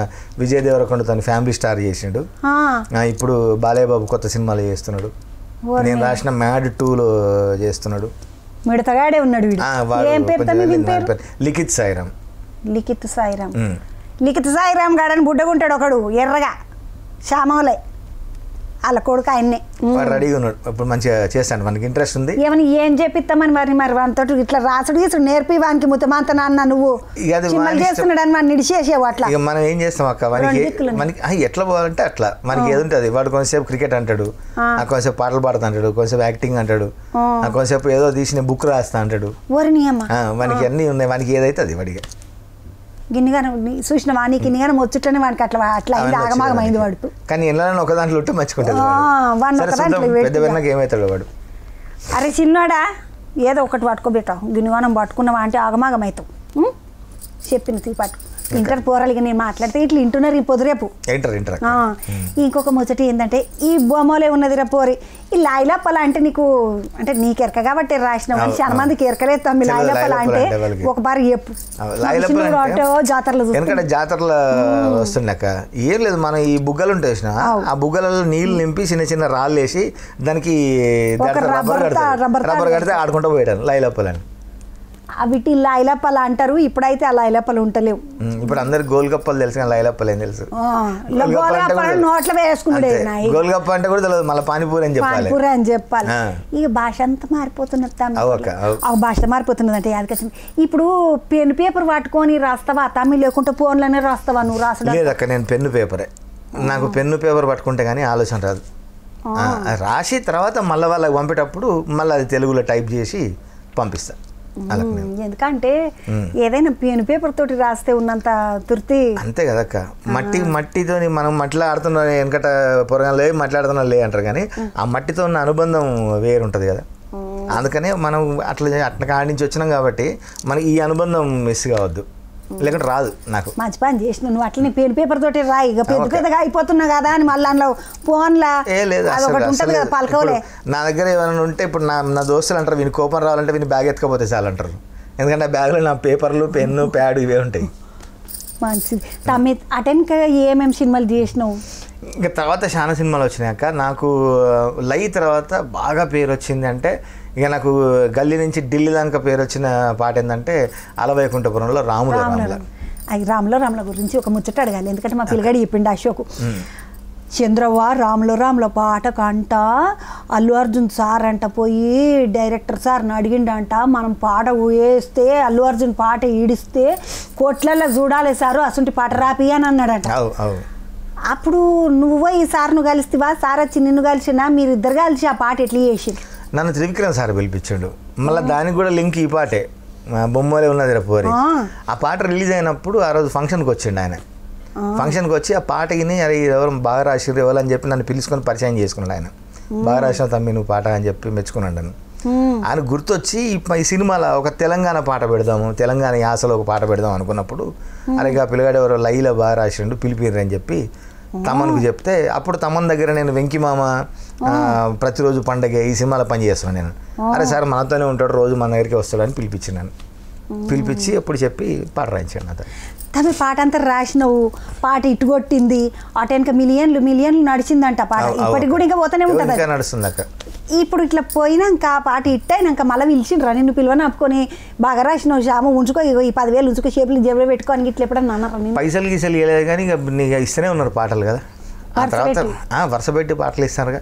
Speaker 2: విజయ్ దేవరకొండ తన ఫ్యామిలీ స్టార్ చేసిండు, ఇప్పుడు బాలయ్య బాబు కొత్త సినిమాలు చేస్తున్నాడు, నేను రాసిన మ్యాడ్ 2లో చేస్తున్నాడు.
Speaker 1: మిడతగాడే ఉన్నాడు.
Speaker 2: లిఖిత్ సాయిరామ్.
Speaker 1: లిఖిత్ సాయిరామ్ లిఖిత్ సాయిరామ్ గాడని బుడ్డగుంటాడు ఒకడు ఎర్రగా శ్యామలే వాళ్ళ కొడుకు ఆయన్నే
Speaker 2: రెడీగా ఉన్నాడు, ఇప్పుడు మంచిగా చేస్తాను, మనకి ఇంట్రెస్ట్ ఉంది.
Speaker 1: ఏమని ఏం చెప్పిస్తామని మరి వానితో ఇట్లా రాసుడు గీసుడు నేర్పి వానికి ముత్తమాంత నాన్న నువ్వు చేస్తున్నాడు అని మనం నిడిచేసేవు అట్లా.
Speaker 2: ఇక మనం ఏం చేస్తాం అక్క, మనకి ఎట్లా పోవాలంటే అట్లా మనకి ఏది ఉంటుంది. వాడు కొంతసేపు క్రికెట్ అంటాడు, కొంతసేపు పాటలు పాడుతా అంటాడు, కొంతసేపు యాక్టింగ్ అంటాడు, కొంతసేపు ఏదో తీసిన బుక్ రాస్తా అంటాడు. మనకి అన్నీ ఉన్నాయి, మనకి ఏదైతే అది వాడిగా
Speaker 1: గిన్నెగానే చూసిన వానికి గిన్నెగానే వచ్చుట్లనే వానికి అట్లా అట్లా ఆగమాగమైంది వాడు.
Speaker 2: కానీ ఎలా ఒక దాంట్లో ఉంటే మంచిగుంటుంది. ఏమవుతాడు వాడు?
Speaker 1: అరే చిన్నోడా ఏదో ఒకటి పట్టుకోబెట్టావు, గిన్నెగానం పట్టుకున్నావా అంటే ఆగమాగమవుతావు. చెప్పిన తీ పట్టు ఇంటర్ పోరాలిగా నేను మాట్లాడితే ఇట్లా వింటున్నారు ఈ పొద్దురేపు. ఇంకొక ముచ్చట ఏంటంటే ఈ బొమ్మలే ఉన్నది రా పోరి, ఈ లాయిలప్పల అంటే నీకు అంటే నీకు ఎరక కాబట్టి రాసినావు, కానీ చాలా మందికి ఎరకలేదు తమ్మి. లాయిలప్పల అంటే ఒక బారి చెప్పు. జాతరలో
Speaker 2: జాతరలో వస్తుండక ఏం లేదు, మనం ఈ బుగ్గలు ఉంటాయి చూసిన, ఆ బుగ్గలలో నీళ్లు నింపి చిన్న చిన్న రాళ్ళు వేసి దానికి రబ్బర్ కడితే ఆడుకుంటూ పోయాడు లాయిలప్పలని.
Speaker 1: వీటి లాయిలప్పలు అంటారు, ఇప్పుడైతే ఆ లాయిలప్పలు ఉంటలేవు.
Speaker 2: ఇప్పుడు అందరు గోల్గప్పలు తెలుసు, కానీ లాయిలప్పలు ఏం తెలుసు?
Speaker 1: నోట్లో వేసుకున్నాడు.
Speaker 2: గోల్గప్ప అంటే కూడా తెలియదు, మళ్ళీ పానీపూరి అని చెప్పాలి,
Speaker 1: పానీపూరి అని చెప్పాలి. ఇక భాష అంతా మారిపోతున్నది, ఆ భాష మారిపోతున్నది. అంటే యాదకృష్ణ ఇప్పుడు పెన్ పేపర్ పట్టుకొని రాస్తావా తమ్మి, లేకుంటే ఫోన్లోనే రాస్తావా నువ్వు? రాసడం
Speaker 2: లేదక్క, నేను పెన్ను పేపరే, నాకు పెన్ను పేపర్ పట్టుకుంటే కానీ ఆలోచన రాదు. రాసి తర్వాత మళ్ళీ వాళ్ళకి పంపేటప్పుడు మళ్ళీ అది తెలుగులో టైప్ చేసి పంపిస్తా.
Speaker 1: ఎందుకంటే ఏదైనా పెన్ పేపర్ తోటి రాస్తే ఉన్నంత తృప్తి
Speaker 2: అంతే కదక్క. మట్టితో మనం మట్టిలో ఆడుతున్నా వెనకట పొరగాలే మాట్లాడుతున్నా లే అంటారు, కానీ ఆ మట్టితో ఉన్న అనుబంధం వేరుంటుంది కదా. అందుకనే మనం అట్లా కాడి నుంచి వచ్చినాం కాబట్టి మనకి ఈ అనుబంధం మిస్ కావద్దు, లేకుంటే రాదు. నాకు
Speaker 1: మంచి పని చేసిన నువ్వు అట్లనే పెన్ పేపర్ తోటి రాయి. ఇక పెద్ద పెద్దగా అయిపోతున్నా కదా అని మళ్ళీ అందులో ఫోన్లా పలకలే.
Speaker 2: నా దగ్గర ఏమైనా ఉంటే ఇప్పుడు నా దోస్తులు అంటారు, వీని కోపం రావాలంటే వీని బ్యాగ్ ఎత్తుకపోతే చాలు అంటారు, ఎందుకంటే ఆ బ్యాగ్లో నా పేపర్లు పెన్ను ప్యాడ్ ఇవే ఉంటాయి.
Speaker 1: మంచిది తమ్మి. అటెన్క ఏమేమి సినిమాలు చేసినావు?
Speaker 2: ఇంకా తర్వాత చాలా సినిమాలు వచ్చినాక నాకు లై తర్వాత బాగా పేరు వచ్చింది అంటే, ఇక నాకు గల్లీ నుంచి ఢిల్లీ దాకా పేరు వచ్చిన పాట ఏంటంటే అలవైకుంఠపురంలో రాముల
Speaker 1: రాముల గురించి ఒక ముచ్చట అడగాలి, ఎందుకంటే మా పిల్లగాడు చెప్పిండు అశోక్. చంద్రవ్వ రాముల పాట కంట అల్లు అర్జున్ సార్ అంట పోయి డైరెక్టర్ సార్ని అడిగిండంట, మనం పాట వేస్తే అల్లు అర్జున్ పాట ఈడిస్తే కోట్లలో చూడాలి సారు, అసంటి పాట రాపి అని అన్నాడట. అప్పుడు నువ్వు ఈ సార్ను కలిస్తేవా, సార్ వచ్చి నిన్ను కలిసినా, మీరిద్దరు కలిసి ఆ పాట ఎట్లా చేసి?
Speaker 2: నన్ను త్రివిక్రమ్ సార్ పిలిపించాడు, మళ్ళీ దానికి కూడా లింక్ ఈ పాటే బొమ్మలే ఉన్నది పోరి. ఆ పాట రిలీజ్ అయినప్పుడు ఆ రోజు ఫంక్షన్కి వచ్చిండు ఆయన. ఫంక్షన్కి వచ్చి ఆ పాటకి అరే ఎవరు బాగా రాసిరు ఎవరు అని చెప్పి నన్ను పిలుచుకొని పరిచయం చేసుకున్నాడు ఆయన. బాగా రాసిన తమ్మి నువ్వు పాట అని చెప్పి మెచ్చుకున్నాడు నన్ను. ఆయన గుర్తొచ్చి ఈ సినిమాలో ఒక తెలంగాణ పాట పెడదాము, తెలంగాణ యాసలో ఒక పాట పెడదాం అనుకున్నప్పుడు అరే ఇక పిల్లగాడు ఎవరో లైలో బాగా రాసిండు పిలిపిర్రు అని చెప్పి తమన్కు చెప్తే, అప్పుడు తమన్ దగ్గర నేను వెంకిమామ ప్రతిరోజు పండగ ఈ సినిమాలో పని చేస్తున్నాను నేను. అరే సార్ మనతోనే ఉంటాడు, రోజు మన దగ్గరికి వస్తాడు అని పిలిపించినాను. పిలిపించి అప్పుడు చెప్పి పాట రాయించాను నాతో.
Speaker 1: తమ పాట అంతా రాసినావు, పాట ఇటు కొట్టింది, అటు వెనక మిలియన్లు నడిచిందంట పాట, ఇప్పటికి కూడా ఇంకా పోతూనే ఉంటుంది,
Speaker 2: నడుస్తుంది అక్క.
Speaker 1: ఇప్పుడు ఇట్లా పోయినాక ఆ పాట ఇట్టయినాక మళ్ళీ పిలిచిండ్రా నిన్ను పిలువని ఆపుకొని బాగా రాసినావు శ్యామ ఉంచుకో ఇగో ఈ 10,000 ఉంచుకో షేపులు జేబులో పెట్టుకోని ఇట్లా ఎప్పుడన్నా అన్నారా నేను
Speaker 2: పైసలు గీసలు ఇవ్వలేదు కానీ ఇక ఇస్తూనే ఉన్నారు పాటలు కదా. ఆ తర్వాత వరుస పెట్టి పాటలు ఇస్తారుగా.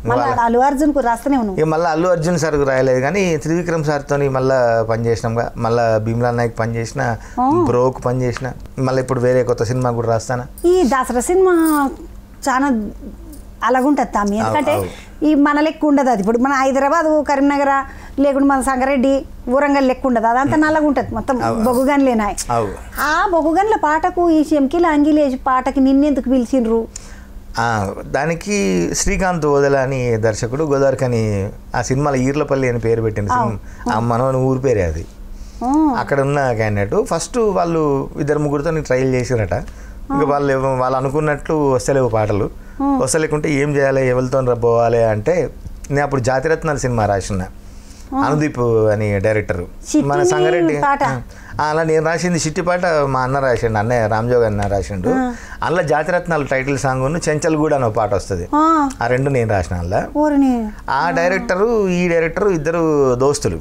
Speaker 1: మళ్ళీ అల్లు అర్జున్కు రాస్తూనే ఉన్నావు.
Speaker 2: ఇక మళ్ళీ అల్లు అర్జున్ సార్కు రాయలేదు కానీ త్రివిక్రమ్ సార్తో మళ్ళీ పనిచేసినాంగా. మళ్ళీ భీమ్లా నాయక్ పనిచేసిన, బ్రోకు పనిచేసిన, మళ్ళీ ఇప్పుడు వేరే కొత్త సినిమా కూడా రాస్తానా.
Speaker 1: ఈ దసరా సినిమా చాలా అలాగుంటుంది తమ్మి, ఎందుకంటే ఈ మన లెక్క ఉండదు అది. ఇప్పుడు మన హైదరాబాద్, కరీంనగర్ లేకుంటే మన సంగారెడ్డి, ఊరంగల్ లెక్క ఉండదు, అదంతా నల్లగా ఉంటుంది మొత్తం బొగ్గుగన్లేనాయి. ఆ బొగ్గుగన్ల పాటకు ఈ శంకిల అంగిలేసి పాటకి నిన్నెందుకు పిలిచిండ్రు?
Speaker 2: దానికి శ్రీకాంత్ ఓదెల అని దర్శకుడు గోదావరికని ఆ సినిమాలో ఈర్లపల్లి అని పేరు పెట్టిన సినిమా, మనవని ఊరి పేరే అది. అక్కడ ఉన్న క్యాండిడేట్ ఫస్ట్ వాళ్ళు 2-3 ట్రయల్ చేసిరట. ఇంకా వాళ్ళు అనుకున్నట్లు వస్తలేవు పాటలు. వస్తలేకుంటే ఏం చేయాలి, ఎవరితో పోవాలి అంటే నేను అప్పుడు జాతిరత్నాలు సినిమా రాసిన, అనుదీప్ అని డైరెక్టర్, మన సంగారెడ్డి. అలా నేను రాసింది చిట్టి పాట మా అన్న రాసిండు, అన్నయ్య రామ్జోగ్ అన్న రాసిండు. అందులో జాతిరత్నాలు టైటిల్ సాంగ్ చెంచల్ కూడా అని పాట వస్తుంది, ఆ 2 నేను రాసిన. అందులో ఆ డైరెక్టరు ఈ డైరెక్టరు ఇద్దరు దోస్తులు.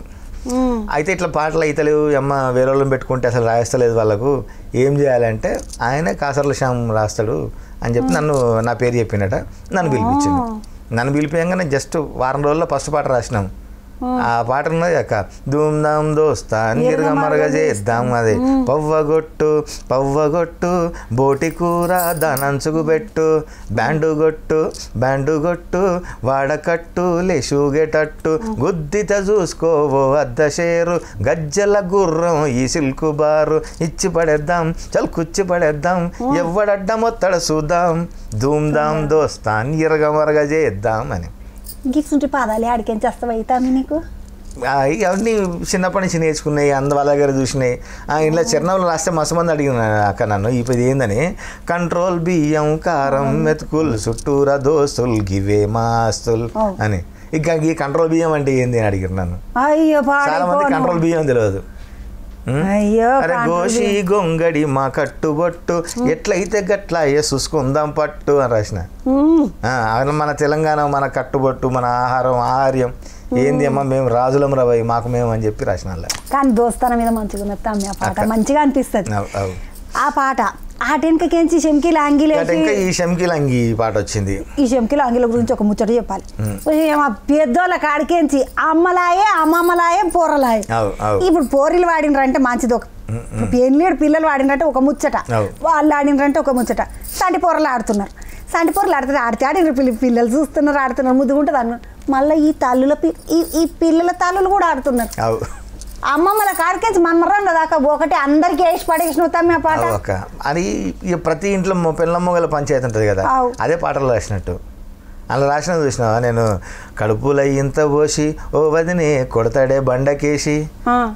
Speaker 2: అయితే ఇట్లా పాటలు అయితలేవు అమ్మ, వేరే వాళ్ళని పెట్టుకుంటే అసలు రాయిస్తలేదు వాళ్ళకు, ఏం చేయాలంటే ఆయనే కాసర్ల శ్యామ్ రాస్తాడు అని చెప్పి నా పేరు చెప్పినట. నన్ను పిలిపించింది. నన్ను పిలిపించగానే జస్ట్ వారం రోజుల్లో ఫస్ట్ పాట రాసినాం. ఆ పాట ఉన్నది అక్క, ధూమ్ ధామ్ దోస్తా నీరుగా మరగా చేద్దాం, అదే పవ్వగొట్టు పవ్వగొట్టు బోటి కూర దానంచుకు పెట్టు, బ్యాండు గొట్టు వాడకట్టు లేషుగేటట్టు, గుద్దిత చూసుకోవో అద్ద షేరు, గజ్జల గుర్రం ఈ సిల్కు బారు, ఇచ్చి పడేద్దాం చల్కుచ్చి పడేద్దాం, ఎవ్వడడ్డమొత్తడ చూద్దాం, ధూమ్ ధామ్ దోస్తా నీరుగా మరగా చేద్దాం అని.
Speaker 1: గిట్సుంటే పాదాలు ఆడికేం చేస్తావు అవుతాను నీకు?
Speaker 2: అవన్నీ చిన్నప్పటి నుంచి నేర్చుకున్నాయి, వాళ్ళ దగ్గర చూసినాయి. ఇంట్లో చిరునవ్వులు రాస్తే మస్తు మంది అడిగిన అక్క నన్ను ఇప్పుడు ఏందని, కంట్రోల్ బియ్యం కారం మెతుకులు చుట్టూరా దోస్తులు గివే మాస్తులు అని. ఇక ఈ కంట్రోల్ బియ్యం అంటే ఏంది అని అడిగారు నన్ను. చాలా మంది కంట్రోల్ బియ్యం తెలియదు. అరే గోషి గొంగడి మా కట్టుబొట్టు, ఎట్లయితే గట్లా చూసుకుందాం పట్టు అని రాసిన. మన తెలంగాణ మన కట్టుబొట్టు, మన ఆహార్యం ఏంది అమ్మా, మేము రాజులం రవై మాకు మేము అని చెప్పి రాసిన.
Speaker 1: కానీ దోస్తాన మీద మంచిగా ఉన్నది ఆ పాట, మంచిగా అనిపిస్తుంది ఆ పాట. ఆ టెంకకేంచి శంకిల అంగిలే,
Speaker 2: ఈ శంకిల అంగి పాట వచ్చింది.
Speaker 1: ఈ శంకిల అంగిల గురించి ఒక ముచ్చట చెప్పాలి. పెద్దోళ్ళ కాడికేంచి అమ్మలాయే అమ్మమ్మలాయే పోరలాయే. ఇప్పుడు పోరీలు వాడినరంటే మంచిది, ఒక పెళ్ళేడు పిల్లలు వాడినట్టే ఒక ముచ్చట, వాళ్ళు ఆడినరంటే ఒక ముచ్చట. సంటి పోరలు ఆడుతున్నారు, సంటి పోరలు ఆడితే ఆడిన పిల్లలు చూస్తున్నారు, ఆడుతున్నారు, ముద్దుగుంటుంది అన్న. మళ్ళీ ఈ తల్లుల ఈ పిల్లల తల్లులు కూడా ఆడుతున్నారు. అమ్మమ్మల కాడికేసి మన్మరంలో దాకా ఒకటి అందరికి వేసి పడేసిన తమ్మే పాట.
Speaker 2: అది ప్రతి ఇంట్లో పిల్లమ్మగల పంచాయతీ ఉంటుంది కదా, అదే పాటలు రాసినట్టు. అలా రాసిన చూసినావా, నేను కడుపులో ఇంత పోసి ఓ వదిని కొడతాడే బండకేసి,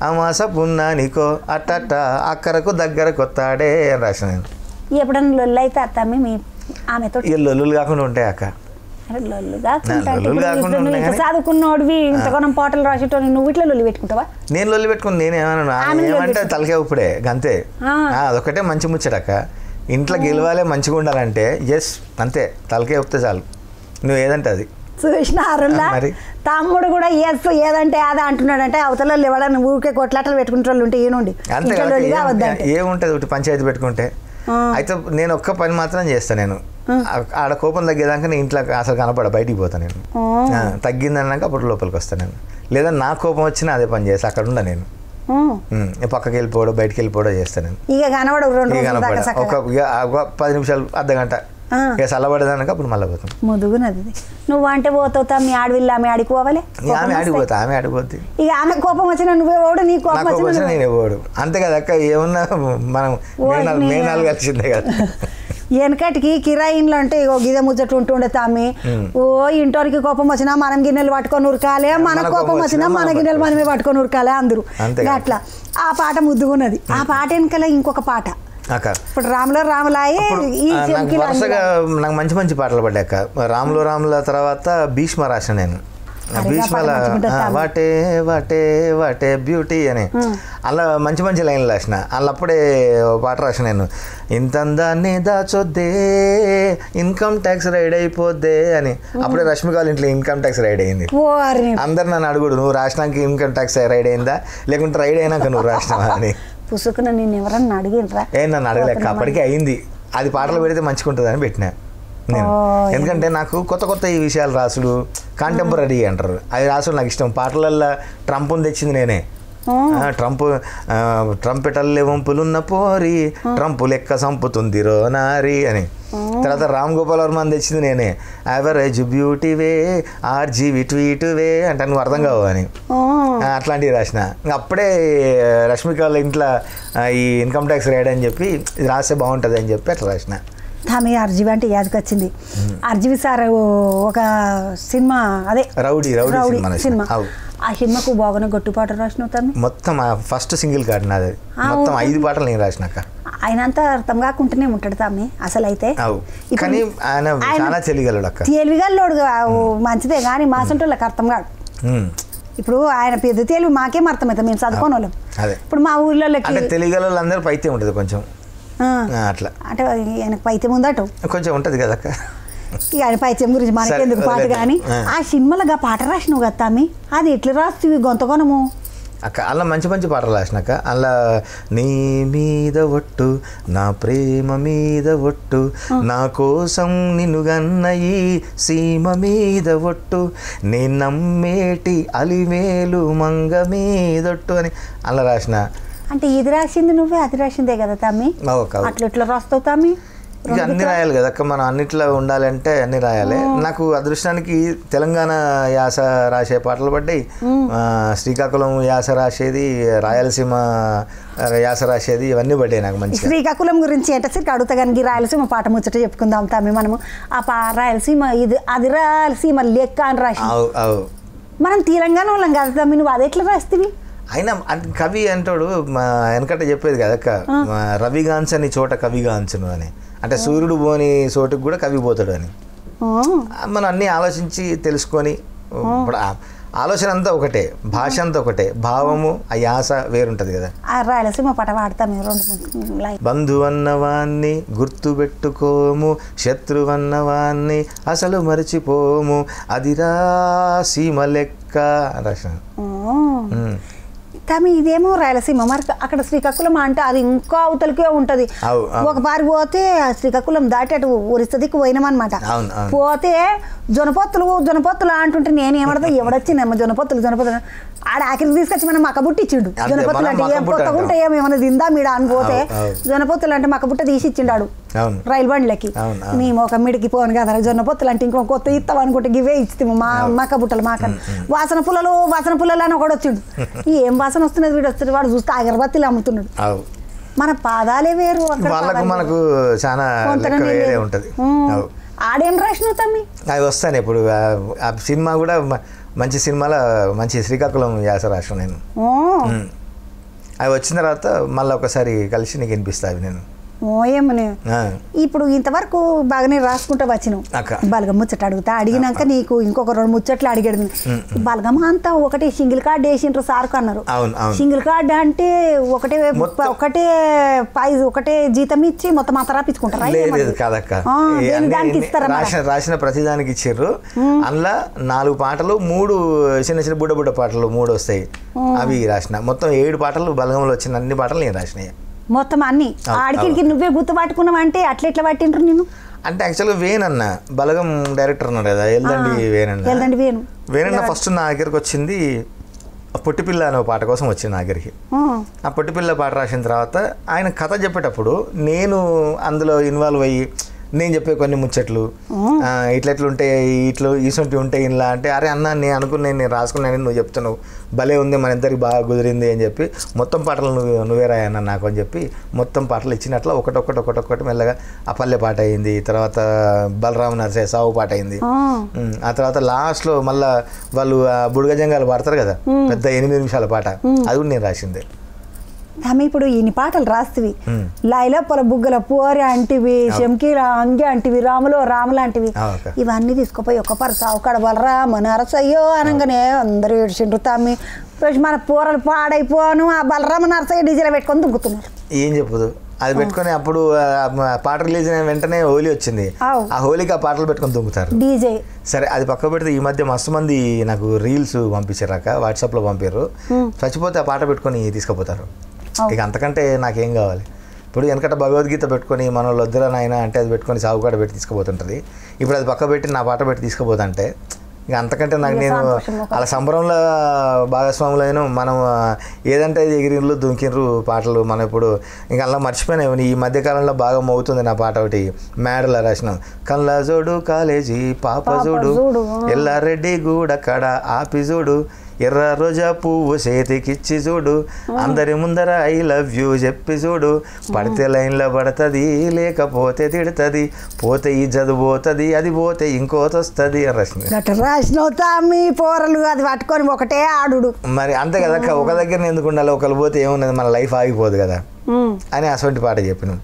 Speaker 2: అమాస పున్నానికో అట్టట్ట అక్కరకు దగ్గర కొత్తాడే అని రాసిన నేను.
Speaker 1: ఎప్పుడన్నా లొల్లు అయితే అత్తమ్మి మీ ఆమెతో?
Speaker 2: ఇక లొల్లులు కాకుండా ఉంటాయి అక్క.
Speaker 1: చదువుకున్నోడివి ఇంతకొనం పాటలు రాసేటోని నువ్వు ఇట్లా లొల్లి పెట్టుకుంటావా?
Speaker 2: నేను లొల్లి పెట్టుకుని నేనేమన్నా ఏమంటే తలకే ఇప్పుడే అంతే. అదొకటే మంచి ముచ్చటక్క. ఇంట్లో గెలవాలి మంచిగా ఉండాలంటే ఎస్ అంతే, తలకే ఒప్పితే చాలు, నువ్వు ఏదంటే అది.
Speaker 1: చూసినారులా తమ్ముడు కూడా ఏదంటే అదా అంటున్నాడంటే అవతల ఎవడన్నా ఊరికే కొట్లాటలు పెట్టుకుంటే వాళ్ళు ఉంటే ఏనుండి
Speaker 2: అంతే. ఏముంటుంది ఒకటి పంచాయతీ పెట్టుకుంటే. అయితే నేను ఒక్క పని మాత్రం చేస్తాను, నేను ఆడ కోపం తగ్గేదాకా నేను ఇంట్లో అసలు కనపడ, బయటికి పోతాను నేను. తగ్గిందన్నాక అప్పుడు లోపలికి వస్తాను నేను. లేదా నా కోపం వచ్చినా అదే పని చేస్తా, అక్కడ ఉండ నేను. పక్కకి వెళ్ళిపోవడం బయటికి వెళ్ళిపోవడం చేస్తాను నేను.
Speaker 1: ఇక కనబడ
Speaker 2: ఒక 10 నిమిషాలు అర్ధగంట ఇక చల్లబడేదానికి అప్పుడు మళ్ళీ పోతాం.
Speaker 1: ముదుగునది నువ్వు అంటే పోతావుతా, మీ ఆడవిల్లు ఆమె ఆడిపోవాలి,
Speaker 2: ఆమె ఆడిపోతా, ఆమె ఆడిపోద్ది.
Speaker 1: ఇక ఆమె కోపం వచ్చినా నువ్వే ఓడు, నీ కోపం వచ్చినా
Speaker 2: నేనే ఓడు, అంతే కదా అక్క. ఏమన్నా మనం మేనాలు కలిసిందే కదా.
Speaker 1: వెనకటికి కిరాయి ఇంట్లో అంటే ఇగో గిదే ముచ్చట ఉంటుండే తామి. ఓ ఇంటోనికి కోపం వచ్చినా మనం గిన్నెలు పట్టుకొని ఉరకాలే, మన కోపం వచ్చినా మన గిన్నెలు మనమే పట్టుకొని ఉరకాలే అందరూ అట్లా. ఆ పాట ముద్దుగున్నది. ఆ పాట వెనకాల ఇంకొక పాట ఇప్పుడు రాములో రాములాయే.
Speaker 2: వరుసగా నాకు మంచి మంచి పాటలు పడ్డాక రాములో రాముల తర్వాత భీష్మ రాసిన నేను. భీష్మల వాటే వాటే వాటే బ్యూటీ అని అలా మంచి మంచి లైన్లు రాసిన అలా అప్పుడే పాట రాసిన నేను. ఇంతందాన్ని దాచొద్దే ఇన్కమ్ ట్యాక్స్ రైడ్ అయిపోద్దే అని. అప్పుడే రష్మిక వాళ్ళ ఇంట్లో ఇన్కమ్ ట్యాక్స్ రైడ్ అయింది. అందరు నన్ను అడుగుడు నువ్వు రాసినాక ఇన్కమ్ ట్యాక్స్ రైడ్ అయిందా లేకుంటే రైడ్ అయినాక నువ్వు రాసినావా అని.
Speaker 1: పుసుకున నేను ఎవరన్నా అడిగినరా?
Speaker 2: నన్ను అడగలేక అప్పటికే అయింది. అది పాటలు పెడితే మంచిగా ఉంటుంది అని పెట్టినా నేను. ఎందుకంటే నాకు కొత్త కొత్త ఈ విషయాలు రాసుడు కాంటెంపరీ అంటారు అది రాసుడు నాకు ఇష్టం. పాటలల్లో ట్రంప్ని తెచ్చింది నేనే. ట్రంపెటల్లే వంపులున్న పోరి ట్రంపు లెక్క సంపుతుందిరో నారి అని. తర్వాత రామ్ గోపాల్ వర్మ తెచ్చింది నేనే. యావరేజ్ బ్యూటీవే ఆర్జీవి ట్వీటువే అంటే నువ్వు అర్థం కావు అని అట్లాంటివి రాసిన. అప్పుడే రష్మిక వాళ్ళ ఇంట్లో ఈ ఇన్కమ్ ట్యాక్స్ రైడ్ అని చెప్పి ఇది రాస్తే బాగుంటుంది అని చెప్పి అట్లా రాసిన.
Speaker 1: ఆమె ఆర్జీవి అంటే యాదకి వచ్చింది. ఆర్జీవి సార్ ఒక సినిమా అదే
Speaker 2: రౌడీ
Speaker 1: సినిమా ఆ సినిమాకు బాగానే గొట్టు పాట రాసినావు తను.
Speaker 2: మొత్తం ఫస్ట్ సింగిల్ కార్డు నాది. మొత్తం 5 పాటలు నేను రాసినాక.
Speaker 1: ఆయన అంతా అర్థం కాకుండానే ఉంటాడు తామే అసలు అయితే.
Speaker 2: కానీ ఆయన చాలా తెలివిగలడు అక్క.
Speaker 1: తెలివిగల్లోడు మంచిదే కానీ మా సొంటోళ్ళకి అర్థం కాదు. ఇప్పుడు ఆయన పెద్ద తెలివి మాకేం అర్థమవుతుంది మేము చదువుకోని వాళ్ళం. ఇప్పుడు మా ఊళ్ళోకి
Speaker 2: తెలివిగల వాళ్ళందరూ పైతే ఉంటుంది కొంచెం అట్లా.
Speaker 1: అంటే ఆయనకు పైత్యం ఉందట
Speaker 2: కొంచెం ఉంటుంది కదా అక్క.
Speaker 1: ఇక ఆయన పైత్యం గురించి మనకెందుకు పాట. కానీ ఆ సినిమాలో పాట రాసినావు కదా తామి అది ఎట్లా రాస్తుంది గొంతకొనము
Speaker 2: అక్క. అలా మంచి మంచి పాటలు రాసినాక అలా నీ మీద ఒట్టు నా ప్రేమ మీద ఒట్టు నా కోసం నిన్నుగన్న ఈ సీమ మీద ఒట్టు నీ నమ్మేటి అలిమేలు మంగ మీదొట్టు అని అలా రాసిన.
Speaker 1: అంటే ఇది రాసింది నువ్వే అది రాసిందే కదా తమ్మి. అట్లా ఎట్లా రాస్తావు తమ్మి?
Speaker 2: ఇక అన్ని రాయాలి కదా అక్క. మనం అన్నిట్లో ఉండాలంటే అన్ని రాయాలి. నాకు అదృష్టానికి తెలంగాణ యాస రాసే పాటలు పడ్డాయి, శ్రీకాకుళం యాస రాసేది, రాయలసీమ యాస రాసేది, ఇవన్నీ పడ్డాయి నాకు మంచి.
Speaker 1: శ్రీకాకుళం గురించి అంటే సరికి అడుగుతా కానీ రాయలసీమ పాట ముచ్చట చెప్పుకుందాం తమ్మి మనము. ఆ రాయలసీమ ఇది అది రాయలసీమ లెక్క అని రాసి మనం తెలంగాణ వాళ్ళం కదా తమ్మి. నువ్వు అది ఎట్లా రాస్తేవి?
Speaker 2: అయినా కవి అంటాడు వెనకట చెప్పేది కదా అక్క, రవిగాంచని చోట కవిగాంచను అని. అంటే సూర్యుడు పోని చోటుకు కూడా కవి పోతాడు అని. మనం అన్నీ ఆలోచించి తెలుసుకొని ఇప్పుడు ఆలోచన అంతా ఒకటే, భాష అంతా ఒకటే, భావము ఆ యాస వేరుంటది కదా.
Speaker 1: రాయలసీమ పాట వాడతాం.
Speaker 2: బంధువన్నవాన్ని గుర్తుపెట్టుకోము, శత్రువన్నవాన్ని అసలు మరిచిపోము, అదిరా సీమ లెక్క రాసిన.
Speaker 1: తమి ఇదేమో రాయలసీమ, మరి అక్కడ శ్రీకాకుళం అంటే అది ఇంకా అవతలకే ఉంటుంది. ఒక పారి పోతే శ్రీకాకుళం దాటి అటు ఒరిస్సాదికి పోయినామన్నమాట. పోతే జొనపొత్తులు అంటుంటే నేను ఏమడతా ఎవడొచ్చిందమ్మ జొనపొత్తులు ఆడ ఆఖరికి తీసుకొచ్చి మనం మక్కబుట్టి ఇచ్చిండు. జొనపొత్తులు అంటే ఏం కొత్తగా ఉంటాయి ఏమేమన్నా తిందా మీడ అని పోతే జొనపొత్తులు అంటే మక్కబుట్ట తీసి ఇచ్చిండాడు రైలు బండ్లకి. మేము ఒక మిడికి పోను కదా జొన్నపొత్తులు అంటే ఇంకో కొత్త ఇస్తాం అనుకుంటే ఇవే ఇస్తాము మా మక్కబుట్టలు మాకని. వాసన పుల్లలు అని ఒకటి వచ్చిండు. ఏం వాసన వస్తున్నది వీడు వస్తుంది వాడు చూస్తే అగరబత్తిలు అమ్ముతున్నాడు. మన పాదాలే వేరు,
Speaker 2: మనకు చాలా ఉంటుంది.
Speaker 1: ఆడేం రాసినావు తమ్మి?
Speaker 2: అవి వస్తాను ఇప్పుడు. ఆ సినిమా కూడా మంచి సినిమాలో మంచి శ్రీకాకుళం యాస రాసిన నేను. అవి వచ్చిన తర్వాత మళ్ళీ ఒకసారి కలిసి నీకు వినిపిస్తాయి నేను.
Speaker 1: ఓయమ్మని ఇప్పుడు ఇంతవరకు బాగానే రాసుకుంటా వచ్చినావు. బలగం ముచ్చట అడుగుతా అడిగినాక నీకు ఇంకొక 2 ముచ్చట్లు అడిగాడు. బలగం అంతా ఒకటే సింగిల్ కార్డ్ వేసిండ్రు సార్కు అన్నారు. సింగిల్ కార్డ్ అంటే ఒకటే ప్రైజ్ ఒకటే జీతం ఇచ్చి మొత్తం అంతా రాపించుకుంటారా? దానికి ఇస్తారా?
Speaker 2: రాసిన ప్రతిదానికి ఇచ్చారు. అందులో 4 పాటలు 3 చిన్న చిన్న బుడ్డ పాటలు 3 వస్తాయి. అవి రాసిన. మొత్తం 7 పాటలు బలగంలో వచ్చిన అన్ని పాటలు నేను రాసినాయి
Speaker 1: మొత్తం అన్ని. ఆడికి నువ్వే గుర్తు పట్టుకున్నావు అంటే అట్లా ఎట్లా పట్టిండ్రు నేను?
Speaker 2: అంటే యాక్చువల్గా వేణన్న బలగం డైరెక్టర్ అన్నాడు కదా, ఎల్దండి వేణన్న ఫస్ట్ నా దగ్గరకు వచ్చింది పొట్టిపిల్ల అనే పాట కోసం వచ్చింది నా దగ్గరికి. ఆ పొట్టిపిల్ల పాట రాసిన తర్వాత ఆయన కథ చెప్పేటప్పుడు నేను అందులో ఇన్వాల్వ్ అయ్యి నేను చెప్పే కొన్ని ముచ్చట్లు ఇట్లెట్లుంటే ఇట్లా ఈసొంటి ఉంటాయి ఇలా అంటే అరే అన్న నేను అనుకున్నాను నేను రాసుకున్నాను నువ్వు చెప్తున్నావు భలే ఉంది మన ఇద్దరికి బాగా కుదిరింది అని చెప్పి మొత్తం పాటలు నువ్వే రాయన్న నాకు అని చెప్పి మొత్తం పాటలు ఇచ్చినట్ల ఒకటొక్కటి మెల్లగా ఆ పల్లె పాట అయింది. తర్వాత బలరామ నరసే సావు పాట అయింది. ఆ తర్వాత లాస్ట్లో మళ్ళీ వాళ్ళు బుడగజంగాలు పాడతారు కదా పెద్ద 8 నిమిషాల పాట, అది కూడా నేను రాసిందే.
Speaker 1: ఆమె ఇప్పుడు ఇన్ని పాటలు రాస్తవి లైలప్పల బుగ్గల పోరి అంటివి శంకీల అంగి అంటివి రాములు అంటివి ఇవన్నీ తీసుకుపోయి ఒక పరస ఒకడ బలరామ నరసయ్యో అనగానే అందరూ ఏడ్చిండ్రు తమ్మి మన పూరలు పాడైపోను ఆ బలరామ నరసయ్య డీజేలో పెట్టుకొని దుంకుతున్నారు.
Speaker 2: ఏం చెప్పదు అది పెట్టుకొని అప్పుడు పాట రిలీజ్ అయిన వెంటనే హోలీ వచ్చింది, ఆ హోలీకి ఆ పాటలు పెట్టుకొని దుంకుతారు
Speaker 1: డీజే.
Speaker 2: సరే అది పక్క పెడితే ఈ మధ్య మస్తు మంది నాకు రీల్స్ పంపించారాక వాట్సాప్లో పంపారు, చచ్చిపోతే ఆ పాట పెట్టుకొని తీసుకుపోతారు. ఇక అంతకంటే నాకేం కావాలి. ఇప్పుడు వెనకట భగవద్గీత పెట్టుకొని మన వాళ్ళు వద్దురా నాయన అంటే అది పెట్టుకొని సాగుకాడ పెట్టి తీసుకుపోతుంటుంది. ఇప్పుడు అది పక్క పెట్టి నా పాట పెట్టి తీసుకుపోతుంటే ఇక అంతకంటే నాకు నేను అలా సంబరంలో భాగస్వాములైన మనం ఏదంటే ఎగిరిన్లు దుంకిన్రు పాటలు మనం ఇప్పుడు ఇంకా అలా మర్చిపోయినాయి. ఈ మధ్యకాలంలో బాగా మోగుతుంది నా పాట ఒకటి మేడల రాసిన కళ్ళ జోడు కాలేజీ పాప జోడు ఎల్లారెడ్డి గూడ కడ ఆపి జోడు ఎర్ర రోజా పువ్వు చేతికిచ్చి చూడు అందరి ముందర ఐ లవ్ యూ చెప్పి చూడు పడితే లైన్లో పడుతుంది లేకపోతే తిడుతుంది పోతే ఈ చదువుతుంది అది పోతే ఇంకోటి వస్తుంది
Speaker 1: రాసిన పోరలు అది పట్టుకొని ఒకటే ఆడు
Speaker 2: మరి అంతే కదా ఒక దగ్గర ఎందుకు ఉండాలి, ఒకరు పోతే ఏమున్నది మన లైఫ్ ఆగిపోదు కదా అని అటువంటి పాట చెప్పినాం.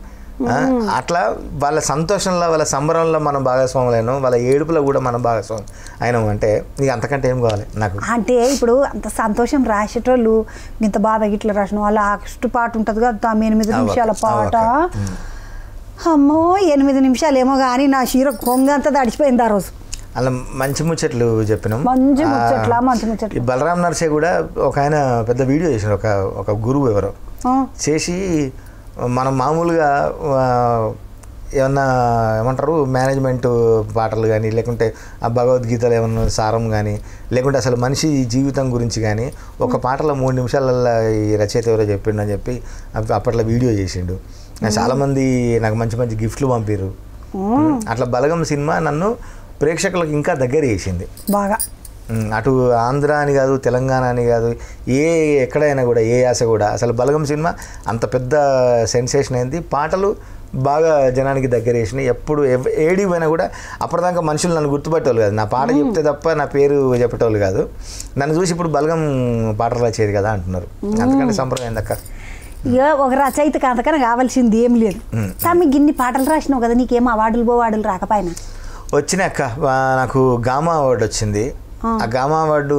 Speaker 2: అట్లా వాళ్ళ సంతోషంలో వాళ్ళ సంబరంలో మనం భాగస్వాములైనా వాళ్ళ ఏడుపులో కూడా మనం భాగస్వామి అయినాం అంటే నీకు అంతకంటే ఏం కావాలి నాకు.
Speaker 1: అంటే ఇప్పుడు అంత సంతోషం రాసేటోళ్ళు ఇంత బాధ ఇట్లా రాసిన వాళ్ళ ఆగస్టు పాట ఉంటుంది కదా 8 నిమిషాల పాట, అమ్మో 8 నిమిషాలు ఏమో కానీ నా చీర కొంగంతా తడిచిపోయింది ఆ రోజు.
Speaker 2: అలా మంచి ముచ్చట్లు చెప్పినాం.
Speaker 1: మంచి ముచ్చట్లు
Speaker 2: బలరాం నర్సే కూడా ఒక ఆయన పెద్ద వీడియో చేసినారు, ఒక గురువు ఎవరో చేసి మనం మామూలుగా ఏమన్నా ఏమంటారు మేనేజ్మెంట్ పాటలు కానీ లేకుంటే ఆ భగవద్గీతలు ఏమన్నా సారం కానీ లేకుంటే అసలు మనిషి జీవితం గురించి కానీ ఒక పాటలో 3 నిమిషాలలో ఈ రచయిత ఎవరో చెప్పిండు అని చెప్పి అప్పట్లో వీడియో చేసిండు. చాలామంది నాకు మంచి మంచి గిఫ్ట్లు పంపిరు. అట్లా బలగం సినిమా నన్ను ప్రేక్షకులకు ఇంకా దగ్గర చేసింది
Speaker 1: బాగా.
Speaker 2: అటు ఆంధ్ర అని కాదు తెలంగాణ అని కాదు ఎక్కడైనా కూడా ఏ యాస కూడా అసలు బలగం సినిమా అంత పెద్ద సెన్సేషన్ అయింది. పాటలు బాగా జనానికి దగ్గర వేసినాయి. ఎప్పుడు ఏడి పోయినా కూడా అప్పటిదాకా మనుషులు నన్ను గుర్తుపట్టేవాళ్ళు కాదు, నా పాట చెప్తే తప్ప నా పేరు చెప్పేటోళ్ళు కాదు. నన్ను చూసి ఇప్పుడు బలగం పాటలు వచ్చేది కదా అంటున్నారు. అంతకంటే సంప్రదాయం అయింది అక్క.
Speaker 1: ఇక ఒక రచయితకి అంతకన్నా కావాల్సింది ఏం లేదు. మీకు ఇన్ని పాటలు రాసినావు కదా, నీకేం అవార్డులు రాకపోయినా
Speaker 2: వచ్చినాయి అక్క. నాకు గామా అవార్డు వచ్చింది. ఆ గామా అవార్డు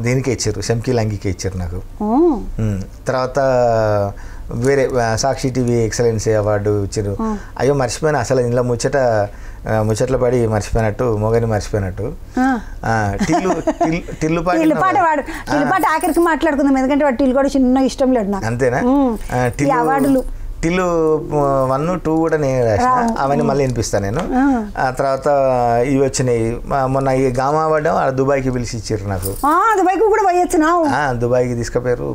Speaker 2: దీనికే ఇచ్చారు, శంకీల అంగికే ఇచ్చారు నాకు. తర్వాత వేరే సాక్షి టీవీ ఎక్సలెన్సీ అవార్డు ఇచ్చారు. అయ్యో మర్చిపోయినా అసలు ఇంట్లో ముచ్చట్లు పడి మర్చిపోయినట్టు మొగని మర్చిపోయినట్టు టిల్లు
Speaker 1: పాట ఆఖరికి మాట్లాడుకుందాం, ఎందుకంటే వాడు టిల్లు కూడా చిన్న ఇష్టం లేదు నాకు.
Speaker 2: అంతేనా? అవార్డులు టిల్లు 1, 2 కూడా నేను రాసిన, అవన్నీ మళ్ళీ వినిపిస్తాను నేను. ఆ తర్వాత ఇవి వచ్చినాయి. మొన్న ఈ గామా అవార్డు దుబాయ్కి పిలిచి ఇచ్చారు నాకు.
Speaker 1: దుబాయ్కి కూడా పోయొచ్చినావు?
Speaker 2: దుబాయ్కి తీసుకుపోయారు.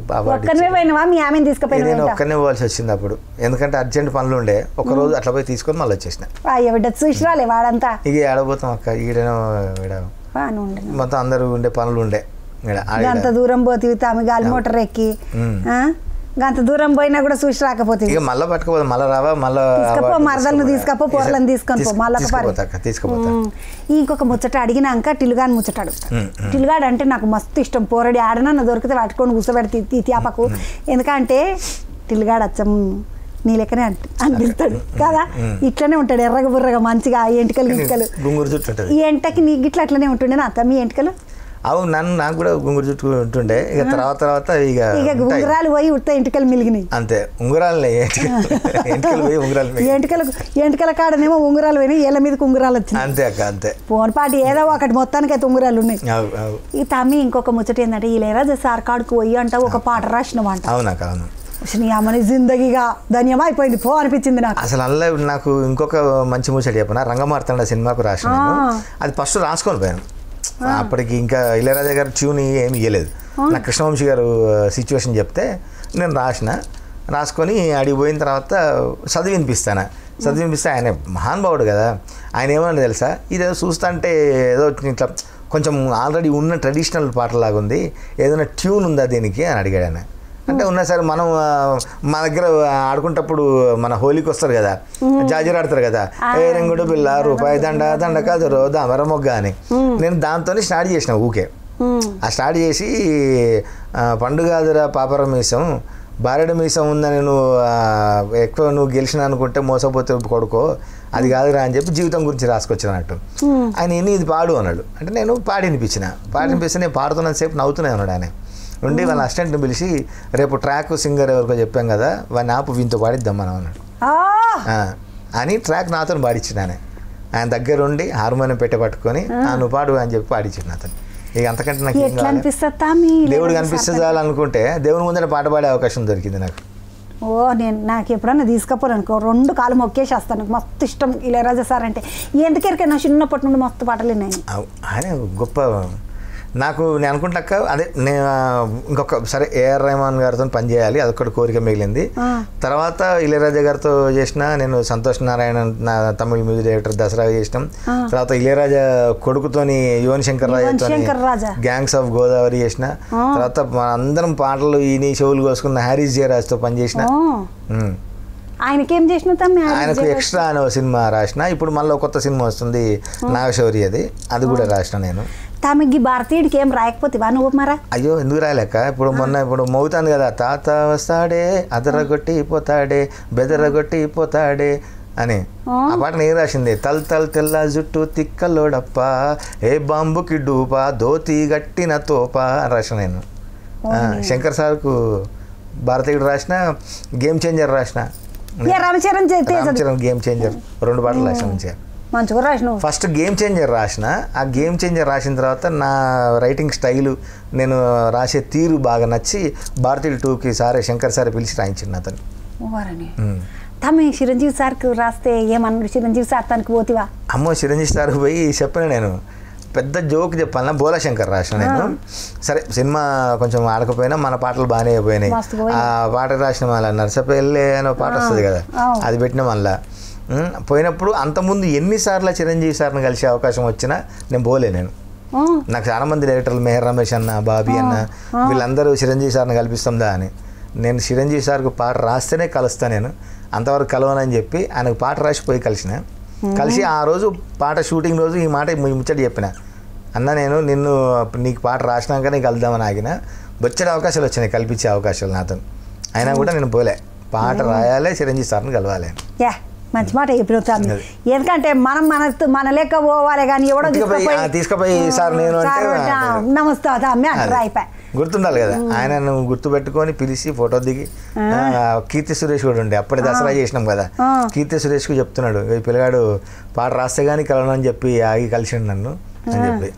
Speaker 1: నేను
Speaker 2: ఒక్కనే పోవాల్సి వచ్చింది అప్పుడు, ఎందుకంటే అర్జెంట్ పనులు ఉండే. ఒక రోజు అట్లా పోయి తీసుకొని మళ్ళీ వచ్చేసిన.
Speaker 1: చూసిరాలే వాడంతా
Speaker 2: ఇక ఆడబోతాం అక్క, ఈడనో మొత్తం అందరూ ఉండే పనులు ఉండే.
Speaker 1: అంత దూరం పోతే ఆమె గాలి మోటార్ ఎక్కి అంత దూరం పోయినా కూడా చూసి రాకపోతే
Speaker 2: ఇక మళ్ళీ పట్టుకోపోదు, మళ్ళీ రావా, మళ్ళీ
Speaker 1: మరదలను తీసుకపో పొరలను తీసుకొని పో మళ్ళీ
Speaker 2: తీసుకుపోతా.
Speaker 1: ఇంకొక ముచ్చట అడిగినాక టిల్లుగాని ముచ్చట అడుగుతాను. టిల్లుగాడు అంటే నాకు మస్తు ఇష్టం. పోరడి ఆడనన్న దొరికితే పట్టుకొని కూర్చోబెడితే త్యాపకు, ఎందుకంటే టిల్లుగాడు అచ్చం నీ లెక్కనే అనిపిస్తాడు కదా. ఇట్లనే ఉంటాడు ఎర్రగా బుర్రగా మంచిగా ఎంటికలు ఈ ఎంటకి నీ గిట్ల అట్లనే ఉంటుండే నా అత్త. మీ ఎంటికలు
Speaker 2: అవును, నాకు కూడా గుంగురు చుట్టూ ఉంటుండే. ఇక తర్వాత ఇక
Speaker 1: ఉంగరాలు పోయి ఉత్త ఎంటికలు మిలిగినాయి
Speaker 2: అంతే. ఉంగరాలు ఎంటికలు పోయి ఉంగరాలు
Speaker 1: ఎంటికల కాడనేమో ఉంగరాలు పోయినాయి, ఏళ్ళ మీదకి ఉంగరాలు వచ్చినాయి.
Speaker 2: అంతే అక్క అంతే.
Speaker 1: ఫోన్ పాటి ఏదో ఒకటి మొత్తానికి అయితే ఉంగరాలు ఉన్నాయి. ఈ తమ్మి ఇంకొక ముచ్చట ఏంటంటే ఈ లేరాజు సార్ కాడుకు పోయి అంటావు ఒక పాట రాసినవంట.
Speaker 2: అవునాక అవును.
Speaker 1: అమ్మని జిందగీగా ధన్యమా అయిపోయింది పో అనిపించింది నాకు.
Speaker 2: అసలు అందులో నాకు ఇంకొక మంచి ముచ్చట చెప్పిన రంగమార్తాండ సినిమాకు రాసిన. అది ఫస్ట్ రాసుకొని పోయాను. అప్పటికి ఇంకా ఇళయరాజా గారు ట్యూన్ ఏమి ఇవ్వలేదు. నాకు కృష్ణవంశీ గారు సిచ్యువేషన్ చెప్తే నేను రాసుకొని అడిగిపోయిన తర్వాత చదివినిపిస్తే ఆయన మహానుభావుడు కదా. ఆయన ఏమన్నా తెలుసా, ఇదేదో చూస్తుంటే ఏదో ఇట్లా కొంచెం ఆల్రెడీ ఉన్న ట్రెడిషనల్ పాటలాగా ఉంది, ఏదైనా ట్యూన్ ఉందా దీనికి అని అడిగాడు ఆయన. అంటే ఉన్నా సరే మనం మా దగ్గర ఆడుకుంటప్పుడు మన హోలీకి వస్తారు కదా, జాజీలు ఆడతారు కదా, ఏ రంగుడు బిల్ల రూపాయి దండ కాదు దామర మొగ్గ అని. నేను దాంతో స్టార్ట్ చేసిన ఊకే. ఆ స్టార్ట్ చేసి పండుగాదురా పాపరమేశం బారెడు మీసం ఉందని నువ్వు ఎక్కువ నువ్వు గెలిచిన అనుకుంటే మోసపోతే కొడుకో, అది కాదురా అని చెప్పి జీవితం గురించి రాసుకొచ్చినట్టు. ఆయన ఇది పాడు అన్నాడు. అంటే నేను పాడి వినిపిస్తే నేను పాడుతున్నంత సేపు నవ్వుతూనే ఉన్నాడు ఆయన ఉండి. వాళ్ళ అసిస్టెంట్ని పిలిచి రేపు ట్రాక్ సింగర్ ఎవరికో చెప్పాం కదా, వాడిని ఆపు వీంతో పాడిద్దాం మనం అన్నాడు. అని ట్రాక్ నాతో పాడిచ్చిన ఆయన దగ్గర ఉండి హార్మోనియం పట్టుకొని నువ్వు పాడు అని చెప్పి పాడిచ్చిండు అతను. ఇక అంతకంటే నాకు దేవుడు కనిపిస్తుంది అనుకుంటే దేవుని ముందర పాట పాడే అవకాశం దొరికింది నాకు.
Speaker 1: నాకు ఎప్పుడన్నా తీసుకపోరనుకో 2 కాలు మొక్కేసి వస్తాను. నాకు మస్తు ఇష్టం ఇళయరాజా సార్ అంటే. ఎందుకెరికైనా చిన్నప్పటి నుండి మస్తు పాటలు విన్నాయి.
Speaker 2: ఆయన గొప్ప. నేను అనుకుంటాక అదే నేను ఇంకొక సరే ఏఆర్ రెహమాన్ గారితో పనిచేయాలి, అదొకటి కోరిక మిగిలింది. తర్వాత ఇళయరాజా గారితో చేసిన నేను సంతోష్ నారాయణ తమిళ మ్యూజిక్ డైరెక్టర్ దసరా చేసినాం. తర్వాత ఇళయరాజా కొడుకుతోని యువన్ శంకర్ రాజా గ్యాంగ్స్ ఆఫ్ గోదావరి చేసిన. తర్వాత అందరం పాటలు ఈయన చెవులు కోసుకున్న హ్యారీస్ జయరాజ్తో పనిచేసిన.
Speaker 1: ఆయనకేం చేసిన
Speaker 2: ఆయనకు ఎక్స్ట్రా అనే సినిమా రాసిన. ఇప్పుడు మళ్ళీ కొత్త సినిమా వస్తుంది నాగశౌరి, అది కూడా రాసిన నేను.
Speaker 1: తమకి భారతీయుడికి ఏం రాయకపోతేవా నువ్వు మరా?
Speaker 2: అయ్యో ఎందుకు రాయలేక, ఇప్పుడు మోగుతాను కదా, తాత వస్తాడే అదరగొట్టి పోతాడే బెదరగొట్టి పోతాడే అని. ఆ పాట నేను రాసింది. తల్ తల్ తెల్ల జుట్టు తిక్కలోడప్ప ఏ బాంబుకి డూపా ధోతి గట్టిన తోపా రాసిన నేను. శంకర్ సార్కు భారతీయుడు రాసిన, గేమ్ చేంజర్ రాసిన.
Speaker 1: రామచరణ్
Speaker 2: గేమ్ చేంజర్ 2 పాటలు రాసిన మంచిగా.
Speaker 1: మంచిగా రాసిన.
Speaker 2: ఫస్ట్ గేమ్ చేంజర్ రాసిన. ఆ గేమ్ చేంజర్ రాసిన తర్వాత నా రైటింగ్ స్టైలు, నేను రాసే తీరు బాగా నచ్చి భారతీయుడు 2కి శంకర్ సార్ పిలిచి రాయించింది అతను.
Speaker 1: తమ్మి చిరంజీవి సార్కి రాస్తే ఏమన్నాడు? చిరంజీవి సార్ తనకు పోతివా?
Speaker 2: అమ్మో, చిరంజీవి సార్కి పోయి చెప్పాను నేను. పెద్ద జోక్ చెప్పాలన్నా బోలా శంకర్ రాసిన నేను. సరే సినిమా కొంచెం ఆడకపోయినా మన పాటలు బాగానే అయిపోయినాయి. ఆ పాట రాసిన మళ్ళీ నర్సపల్లి అనే పాట వస్తుంది కదా, అది పెట్టిన మళ్ళా పోయినప్పుడు. అంతకుముందు ఎన్నిసార్లు చిరంజీవి సార్ని కలిసే అవకాశం వచ్చినా నేను పోలే. నాకు చాలా మంది డైరెక్టర్లు మెహర్ రమేష్ అన్న, బాబీ అన్న, వీళ్ళందరూ చిరంజీవి సార్ని కల్పిస్తుందా అని. నేను చిరంజీవి సార్కు పాట రాస్తేనే కలుస్తాను, నేను అంతవరకు కలవనని చెప్పి ఆయనకు పాట రాసి పోయి కలిసి ఆ రోజు పాట షూటింగ్ రోజు ఈ మాట ముచ్చట చెప్పిన. అన్న నేను నీకు పాట రాసినాక నీకు కలుద్దామని ఆగిన. వచ్చే అవకాశాలు వచ్చినాయి, కల్పించే అవకాశాలు నాతో. అయినా కూడా నేను పోలే. పాట రాయాలి, చిరంజీవి సార్ని కలవాలి.
Speaker 1: మంచి మాట చెప్పిన. ఎందుకంటే మనం మన లెక్క పోవాలి కానీ ఎవడో
Speaker 2: తీసుకుపోయి సార్ నేను
Speaker 1: నమస్తే అయిపోయి
Speaker 2: గుర్తుండాలి కదా. ఆయన గుర్తు పెట్టుకొని పిలిచి ఫోటో దిగి. కీర్తి సురేష్ కూడా ఉండే, అప్పుడే దసరా చేసినాం కదా. కీర్తి సురేష్కు చెప్తున్నాడు, ఈ పిల్లగాడు పాట రాస్తే కానీ కలవను అని చెప్పి ఆగి కలిసిండు నన్ను అని చెప్పి.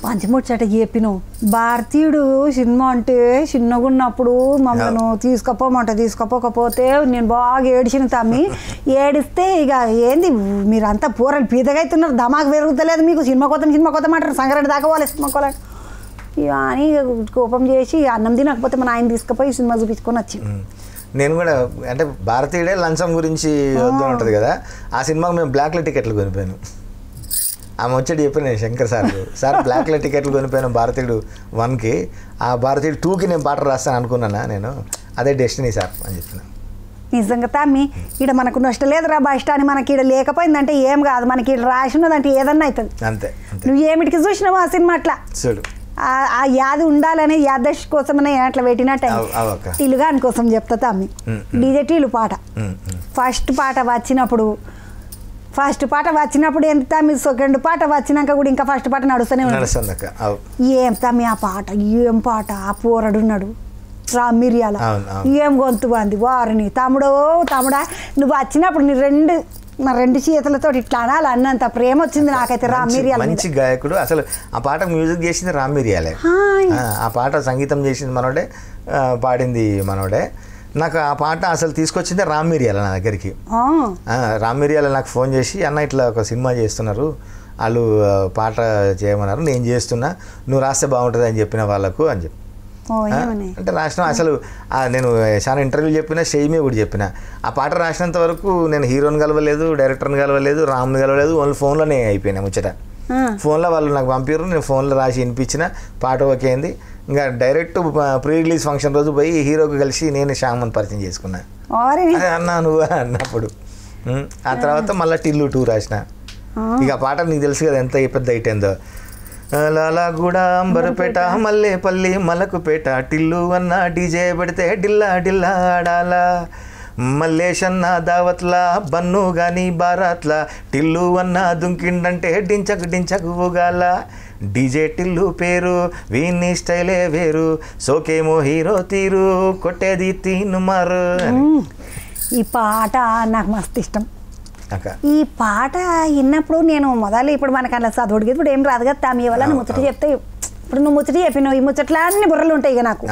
Speaker 1: మంచి ముచ్చట చెప్పినావు. భారతీయుడు సినిమా అంటే చిన్నగా ఉన్నప్పుడు మమ్మల్ని తీసుకపోకపోతే నేను బాగా ఏడిచిన తమ్మి. ఏడిస్తే ఇక ఏంది మీరంతా పూరలు పీదగా అవుతున్నారు, ధమాకు పెరుగుతలేదు మీకు. సినిమా కొత్త అంటారు, సంక్రాంతి దాకా పోవాలి సినిమా కోవాలి అని కోపం చేసి అన్నం తినకపోతే మన ఆయన తీసుకుపోయి సినిమా చూపించుకొని వచ్చింది.
Speaker 2: నేను కూడా అంటే భారతీయుడే లంచం గురించి వద్దు ఉంటుంది కదా, ఆ సినిమాకి మేము బ్లాక్లో టికెట్లు కొనిపోయాను. ఆమె వచ్చేటి చెప్పాను నేను శంకర్ సార్ బ్లాక్లో టికెట్లు కొనిపోయాను భారతీయుడు 1కి. ఆ భారతీయుడు 2కి నేను పాట రాస్తాను అనుకున్నానా నేను. అదే డెస్టినీ సార్ అని చెప్పిన.
Speaker 1: నిజంగా తమ్మి ఈడ మనకు నష్టం లేదురా బస్ అని మనకి ఈడ లేకపోయిందంటే ఏం కాదు, మనకి ఈడ రాసినదంటే ఏదన్నా అవుతుంది.
Speaker 2: అంతే.
Speaker 1: నువ్వు ఏమిటికి చూసినావు ఆ సినిమా అట్లా
Speaker 2: చూడు,
Speaker 1: ఆ యాది ఉండాలని యాదశ్ కోసమనే అట్లా పెట్టినట్టు టీలుగా కోసం చెప్తా తమ్మి. డీజే టీలు పాట ఫస్ట్ పాట వచ్చినప్పుడు ఎంత తమ్మి, సెకండ్ పాట వచ్చినాక కూడా ఇంకా ఫస్ట్ పాట నడుస్తూనే ఉన్నాడు. ఏం తమ్మి ఆ పాట, ఏం పాట. ఆ పోరడున్నాడు రామిర్యాల, ఏం గొంతు బాంది వారిని. తమ్ముడా నువ్వు వచ్చినప్పుడు నా రెండు చేతులతో ఇట్లా అనాలి అన్నంత ప్రేమ వచ్చింది నాకైతే రామిర్యాల.
Speaker 2: మంచి గాయకుడు అసలు. ఆ పాటకు మ్యూజిక్ చేసింది రామిర్యాలే, ఆ పాట సంగీతం చేసింది మనోడే, పాడింది మనోడే. నాకు ఆ పాట అసలు తీసుకొచ్చింది రామిర్యాల నా దగ్గరికి. రామిర్యాల నాకు ఫోన్ చేసి, అన్న ఇట్లా ఒక సినిమా చేస్తున్నారు, వాళ్ళు పాట చేయమన్నారు, నేను చేస్తున్నా, నువ్వు రాస్తే బాగుంటుంది అని చెప్పిన వాళ్ళకు అని చెప్పి. అంటే రాసిన అసలు నేను చాలా ఇంటర్వ్యూలు చెప్పిన, షేమీ కూడా చెప్పిన. ఆ పాట రాసినంత వరకు నేను హీరోని కలవలేదు, డైరెక్టర్ని కలవలేదు, రామ్ని కలవలేదు, ఓన్లీ ఫోన్లోనే అయిపోయినా ముచ్చట. ఫోన్లో వాళ్ళు నాకు పంపారు, నేను ఫోన్లో రాసి వినిపించిన, పాట ఓకే అయింది. ఇంకా డైరెక్ట్ ప్రీ రిలీజ్ ఫంక్షన్ రోజు పోయి హీరోకి కలిసి నేను శ్యామని పరిచయం చేసుకున్నాను. అదే అన్నా నువ్వు అన్నప్పుడు. ఆ తర్వాత మళ్ళీ టిల్లు 2 రాసిన. ఇక ఆ పాట నీకు తెలుసు కదా ఎంత పెద్ద హిట్ అయిందో. లాలాగూడ అంబరపేట మల్లేపల్లి మలకుపేట టిల్లు అన్న డీజే పెడితే డిల్లా డిల్లా ఆడాలా మల్లేషన్న దావత్లా బన్ను గాని బారాత్లా టిల్లు అన్న దుంకిండంటే డించకు డించకు ఊగాల డీజే టిల్లు పేరు వీన్ని స్టైలే వేరు సోకేమో హీరో తీరు కొట్టేది తీను మారు.
Speaker 1: ఈ పాట నాకు మస్తు ఇష్టం. ఈ పాట విన్నప్పుడు నేను మొదలు ఇప్పుడు మనకు అలా చదువుడికి ఇప్పుడు ఏం రాదు కదా తామి వల్ల ముచ్చట చెప్తే ఇప్పుడు నువ్వు ముచ్చట చెప్పినావు ఈ ముచ్చట్లా అన్ని బుర్రలు ఉంటాయి ఇక నాకు.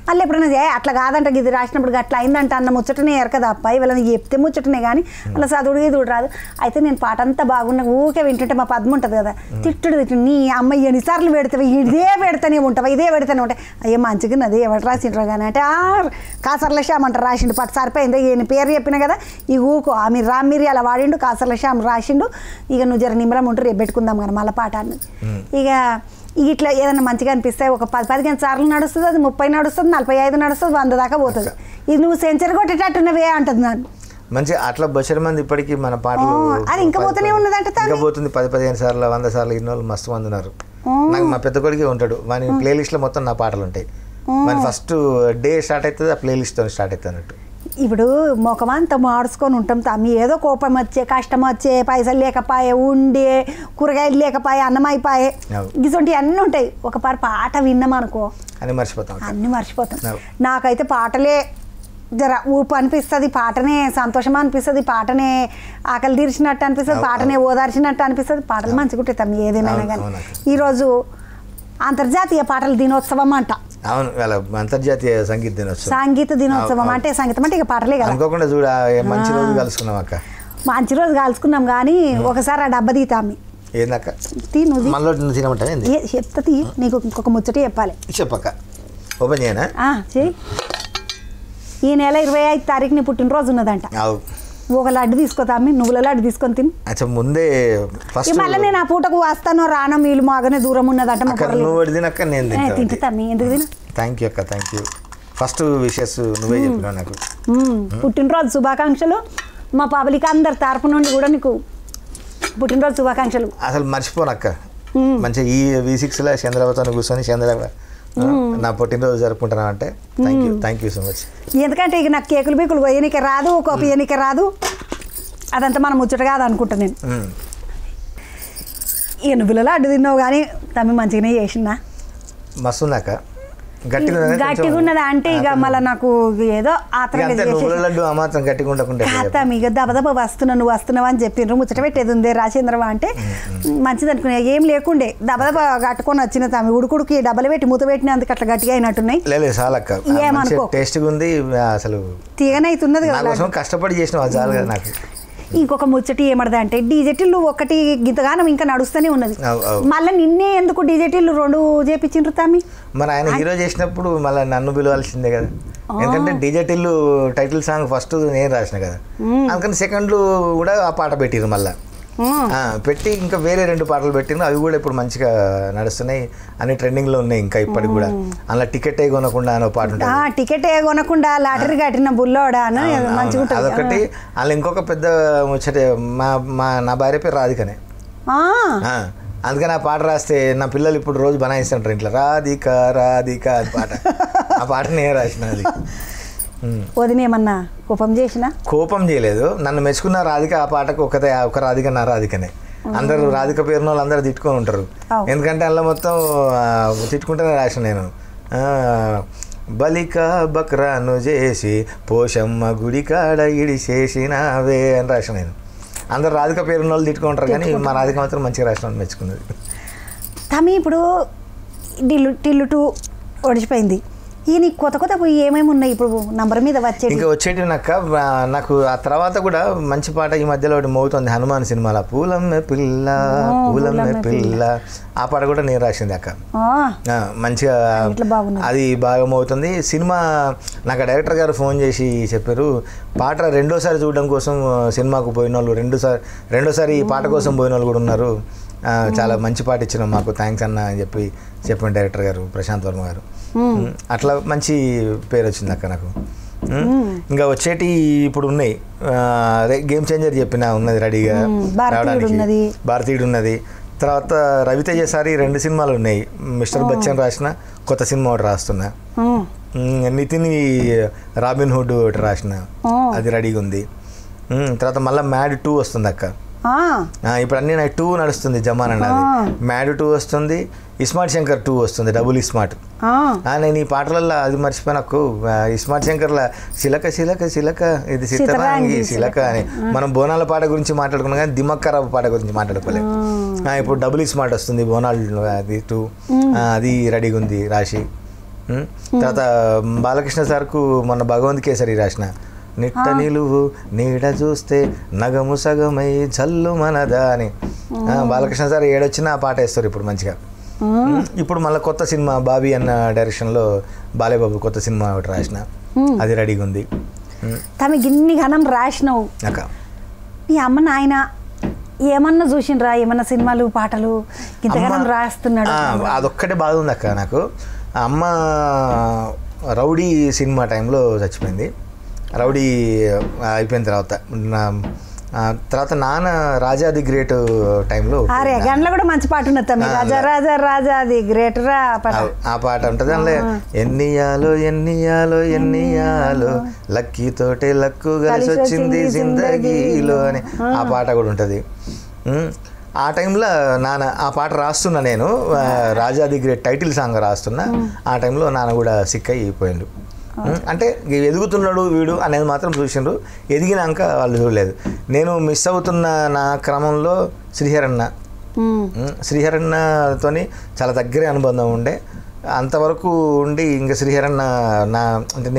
Speaker 1: మళ్ళీ ఎప్పుడైనా అట్లా కాదంట ఇది రాసినప్పుడు అట్లా అయిందంట అన్న ముచ్చటనే ఎరకదా అబ్బాయి వాళ్ళని చెప్తే ముచ్చటనే కానీ అలా చదువుడికి చూడు రాదు. అయితే నేను పాట అంతా బాగున్నా ఊకే వింటుంటే మా పద్మ ఉంటుంది కదా తిట్టుడు నీ అమ్మాయి ఎన్నిసార్లు పెడతావు ఇదే పెడతానే ఉంటావా ఇదే పెడతానే ఉంటాయి అయ్యో మంచిగా అది ఎవరు రాసిండ్రు కానీ అంటే కాసర్ల శ్యామ్ అంటారు రాసిండు పాట సరిపోయింది ఈయన పేరు చెప్పిన కదా ఈ ఊకో మీరు రామ్మిరి అలా వాడిండు కాసర్ల శ్యామ్ రాసిండు ఇక నువ్వు జర నిమ్మలం ఉంటూ రేపు పెట్టుకుందాం కానీ మళ్ళీ పాట అన్నది. ఇక ఇట్లా ఏదైనా మంచిగా అనిపిస్తే ఒక 10-15 సార్లు నడుస్తుంది అది 30 నడుస్తుంది 45 నడుస్తుంది 100 దాకా పోతుంది. ఇది నువ్వు సెంచరీ కొట్టేటట్టున్నవే అంటుంది నన్ను
Speaker 2: మంచి అట్లా బొచ్చరి మంది ఇప్పటికీ మన పాటలు
Speaker 1: అది ఇంకా పోతూనే ఉన్నదంటే
Speaker 2: ఇంకా పోతుంది 10-15 సార్లు 100 సార్లు ఇన్నోళ్ళు మస్తు మంది ఉన్నారు. నాకు మా పెద్ద కొడుకే ఉంటాడు వాని ప్లేలిస్ట్లో మొత్తం నా పాటలు ఉంటాయి. మన ఫస్ట్ డే స్టార్ట్ అవుతుంది ఆ ప్లేలిస్ట్తో స్టార్ట్ అవుతుంది అన్నట్టు.
Speaker 1: ఇప్పుడు ముఖమంతా మాడుచుకొని ఉంటాం తమ్మి ఏదో కోపం వచ్చే కష్టం వచ్చే పైసలు లేకపోయే ఉండే కూరగాయలు లేకపోయే అన్నం అయిపోయే ఇటువంటి అన్నీ ఉంటాయి. ఒక పాట విన్నాం అనుకో అన్నీ మర్చిపోతాం. నాకైతే పాటలే జర ఊపు అనిపిస్తుంది పాటనే సంతోషం అనిపిస్తుంది పాటనే ఆకలి తీర్చినట్టు అనిపిస్తుంది పాటనే ఓదార్చినట్టు అనిపిస్తుంది. పాటలు మంచిగా ఉంటాయి తమ్మి ఏదేమైనా కానీ. ఈరోజు అంతర్జాతీయ పాటల దినోత్సవం అంట.
Speaker 2: అవును అంతర్జాతీయ సంగీత
Speaker 1: దినోత్సవం అంటే సంగీతం అంటే ఇక పాటలే కదా
Speaker 2: అనుకోకుండా చూడ మంచి రోజు కలుసుకున్నాం అక్క
Speaker 1: మంచి రోజు కలుసుకున్నాం కానీ ఒకసారి ఆ డబ్బా తీతామి
Speaker 2: ఏందక్క
Speaker 1: చెప్తా నీకు ఇంకొక ముచ్చట చెప్పాలి
Speaker 2: చెప్పక్క ఓపెన్ చేయనా
Speaker 1: చెయ్యి. ఈ నెల 25 తారీఖుని పుట్టినరోజు ఉన్నదంట. ఒక లడ్డు తీసుకోతామి నువ్వుల లడ్డు తీసుకొని తిని
Speaker 2: ముందే
Speaker 1: మళ్ళీ నేను ఆ పూటకు వస్తాను రాను వీళ్ళు మాగానే దూరం ఉన్నదంట తింటామి ఎందుకు తిన.
Speaker 2: థ్యాంక్ యూ అక్క థ్యాంక్ యూ. ఫస్ట్ విషెస్ నువ్వే చెప్పినావు నాకు.
Speaker 1: పుట్టినరోజు శుభాకాంక్షలు మా పబ్లిక్ అందరి తరపు నుండి కూడా నీకు పుట్టినరోజు శుభాకాంక్షలు.
Speaker 2: అసలు మర్చిపోనక్క మంచిగా ఈ V6లో చంద్రబాబుతో కూర్చొని చంద్రబాబు నా పుట్టినరోజు జరుపుకుంటున్నా అంటే థ్యాంక్ యూ సో మచ్.
Speaker 1: ఎందుకంటే ఇక నాకు కేకులు బీకులు కొయ్యనిక రాదు కాపీ ఎన్నిక రాదు అదంతా మనం ముచ్చట కాదు అనుకుంటా నేను. ఇక నువ్వులలో అడ్డు తిన్నావు కానీ తమ్మి మంచిగానే చేసిందా
Speaker 2: మస్తుందాక
Speaker 1: గట్టిగా ఉన్నదా అంటే ఇక మళ్ళీ నాకు ఏదో ఇక దబదబ నువ్వు వస్తున్నావు అని చెప్పిండ్రు ముచ్చట పెట్టేది ఉంది రాజేంద్రవా అంటే మంచిది అనుకున్నా ఏం లేకుండే దబదబ కట్టుకొని వచ్చిన తమ్మి ఉడుకుడికి డబ్బలు పెట్టి మూత పెట్టినందుకు అట్లా గట్టిగా అయినట్టున్నాయి.
Speaker 2: ఏమనుకో అసలు
Speaker 1: తీగనైతున్నది
Speaker 2: కష్టపడి చేసిన నాకు.
Speaker 1: ఇంకొక ముచ్చటి ఏమడదా అంటే డీజెటిల్ ఒకటి గింతగానం ఇంకా నడుస్తూనే ఉన్నది మళ్ళీ నిన్నే ఎందుకు డీజెటిల్ 2 చేపించిండ్రు తమ్మి.
Speaker 2: మరి ఆయన హీరో చేసినప్పుడు మళ్ళీ నన్ను పిలవాల్సిందే కదా ఎందుకంటే డీజెటిల్ టైటిల్ సాంగ్ ఫస్ట్ నేను రాసిన కదా అందుకని సెకండ్లు కూడా ఆ పాట పెట్టిరు మళ్ళీ పెట్టి ఇంకా వేరే 2 పాటలు పెట్టిన అవి కూడా ఇప్పుడు మంచిగా నడుస్తున్నాయి అన్ని ట్రెండింగ్లో ఉన్నాయి ఇంకా ఇప్పటికి కూడా. అలా టికెటే కొనకుండా అనే పాట ఉంటుంది
Speaker 1: టికెటే కొనకుండా లాటరీ కట్టిన బుల్లోడా
Speaker 2: అదొకటి. అలా ఇంకొక పెద్ద ముచ్చట నా భార్య పేరు రాధికనే అందుకని ఆ పాట రాస్తే నా పిల్లలు ఇప్పుడు రోజు బనాయిస్తుంటారు ఇంట్లో రాధిక రాధిక అది పాట ఆ పాట నేను రాసిన. అది
Speaker 1: వదినేమన్నా కోపం
Speaker 2: చేయలేదు నన్ను మెచ్చుకున్న రాధిక ఆ పాటకు ఒక రాధిక నా రాధికనే. అందరూ రాధిక పేరున వాళ్ళు అందరూ తిట్టుకొని ఉంటారు ఎందుకంటే అందులో మొత్తం తిట్టుకుంటూనే రాసిన నేను. బలిక బక్రాను చేసి పోషమ్మ గుడి కాడ ఇడిచేసినావే అని రాసిన నేను. అందరు రాధిక పేరున్న వాళ్ళు తిట్టుకుంటారు కానీ మా రాధిక మాత్రం మంచిగా రాసిన మెచ్చుకున్నది.
Speaker 1: తమి ఇప్పుడు టిల్లు 2 ఒడిచిపోయింది ఈ నీకు కొత్త ఏమేమి ఉన్నాయి ఇప్పుడు నంబర్ మీద
Speaker 2: ఇంకా వచ్చేటి నాకు ఆ తర్వాత కూడా మంచి పాట ఈ మధ్యలో ఒకటి మోగుతుంది హనుమాన్ సినిమాలో పూలమ్మె పిల్ల పూలమ్మె పిల్ల ఆ పాట కూడా నేను రాసింది అక్క మంచిగా అది బాగా మోగుతుంది సినిమా. నాకు డైరెక్టర్ గారు ఫోన్ చేసి చెప్పారు పాట రెండోసారి చూడడం కోసం సినిమాకు పోయిన వాళ్ళు రెండోసారి ఈ పాట కోసం పోయిన వాళ్ళు కూడా ఉన్నారు చాలా మంచి పాట ఇచ్చినాం మాకు థ్యాంక్స్ అన్న అని చెప్పాను డైరెక్టర్ గారు ప్రశాంత్ వర్మ గారు. అట్లా మంచి పేరు వచ్చింది అక్క నాకు. ఇంకా వచ్చేటి ఇప్పుడు ఉన్నాయి అదే గేమ్ చేంజర్ చెప్పిన ఉన్నది రెడీగా రావడానికి భారతీయుడు ఉన్నది తర్వాత రవితేజ సారి 2 సినిమాలు ఉన్నాయి. మిస్టర్ బచ్చన్ రాసిన కొత్త సినిమా ఒకటి రాస్తున్నా. నితిన్ రాబిన్ హుడ్ ఒకటి రాసిన, అది రెడీగా ఉంది. తర్వాత మళ్ళీ మ్యాడ్ 2 వస్తుంది అక్క. ఇప్పుడు అన్నీ నాకు 2 నడుస్తుంది జమాన్ అన్నది. మ్యాడ్ 2 వస్తుంది, ఇస్మార్ట్ శంకర్ 2 వస్తుంది, డబుల్ ఇస్మార్ట్. నేను ఈ పాటలలో అది మర్చిపోయి నాకు ఇస్మార్ట్ శంకర్ల సిలక సిలక సిలక ఇది సితరాంగి సిలక అని మనం బోనాల పాట గురించి మాట్లాడుకున్నాం కానీ దిమాగ్ ఖరాబ్ పాట గురించి మాట్లాడుకోలేదు. ఇప్పుడు డబుల్ ఇస్మార్ట్ వస్తుంది బోనాలు, అది 2 అది రెడీగా ఉంది రాశి. తర్వాత బాలకృష్ణ సార్కు మొన్న భగవంత్ కేసరి రాసిన నిట్ట నిలువు నీడ చూస్తే నగము సగమై జల్లు మనదా అని. బాలకృష్ణ సార్ ఏడొచ్చినా ఆ పాట వేస్తారు ఇప్పుడు మంచిగా. ఇప్పుడు మళ్ళీ కొత్త సినిమా బాబీ అన్న డైరెక్షన్లో బాలేబాబు కొత్త సినిమా ఒకటి రాసిన, అది రెడీగా ఉంది.
Speaker 1: తమకి ఇన్ని ఘనం రాసినావు
Speaker 2: అక్క,
Speaker 1: నీ అమ్మ నాయన ఏమన్నా చూసిండ్రా? ఏమన్నా సినిమాలు పాటలు ఇంతగానం రాస్తున్నాడు?
Speaker 2: అదొక్కటే బాధ ఉంది అక్క నాకు. అమ్మ రౌడీ సినిమా టైంలో చచ్చిపోయింది. రౌడీ అయిపోయిన తర్వాత నాన్న రాజా ది గ్రేట్ టైంలో
Speaker 1: గంటలో కూడా మంచి పాట ఉన్నది, రాజా రాజా రాజా ది గ్రేట్ రా
Speaker 2: ఆ పాట ఉంటుంది. అందులో ఎన్నియాలో ఎన్నియాలో ఎన్నియాలో లక్కీతోటే లక్కు కలిసి వచ్చింది జిందగీలో అని ఆ పాట కూడా ఉంటుంది. ఆ టైంలో నాన్న ఆ పాట రాస్తున్నా, నేను రాజా ది గ్రేట్ టైటిల్ సాంగ్ రాస్తున్నా. ఆ టైంలో నాన్న కూడా సిక్ అయిపోయిండు. అంటే ఎదుగుతున్నాడు వీడు అనేది మాత్రం చూసిండ్రు, ఎదిగినాక వాళ్ళు చూడలేదు. నేను మిస్ అవుతున్న నా క్రమంలో శ్రీహరన్నతోని చాలా దగ్గర అనుబంధం ఉండే. అంతవరకు ఉండి ఇంకా శ్రీహరన్న అంటే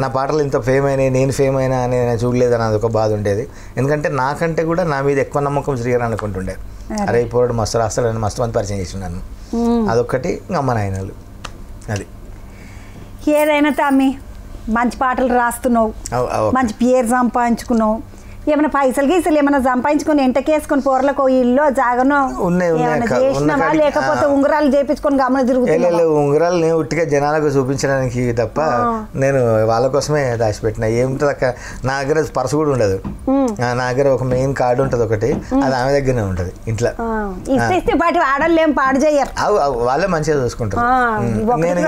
Speaker 2: నా పాటలు ఇంత ఫేమ్ అయినాయి, నేను ఫేమ్ అయినా అని నేను చూడలేదని అదొక బాధ ఉండేది. ఎందుకంటే నాకంటే కూడా నా మీద ఎక్కువ నమ్మకం శ్రీహరన్న అనుకుంటుండే. అరే పోరాడు మస్తు రాస్తాడని మస్తు మంది పరిచయం చేసినాను. అదొక్కటి ఇంకా అమ్మ నాయనలు. అది
Speaker 1: ఏదైనా తమ్మి మంచి పాటలు రాస్తున్నావు, మంచి పేరు సంపాదించుకున్నావు. ఏమైనా పైసలు గీసలు ఏమైనా సంపాదించుకొని ఎంటకేసుకొని పోర్లకు ఇల్లు జాగనో చేసినావా? లేకపోతే ఉంగరాలు చేపించుకొని గమనం తిరుగుతుంది?
Speaker 2: ఉంగరాలు నేను ఉట్టిగా జనాలకు చూపించడానికి తప్ప నేను వాళ్ళ కోసమే దాచిపెట్టిన. ఏముంటుంది అక్క, నా దగ్గర పర్సు కూడా ఉండదు. నా దగ్గర ఒక మెయిన్ కార్డు ఉంటుంది ఒకటి, అది ఆమె దగ్గరనే ఉంటుంది ఇంట్లో.
Speaker 1: వాటి ఆడలు ఏం పాడు చేయరు,
Speaker 2: వాళ్ళే మంచిగా చూసుకుంటారు. నేను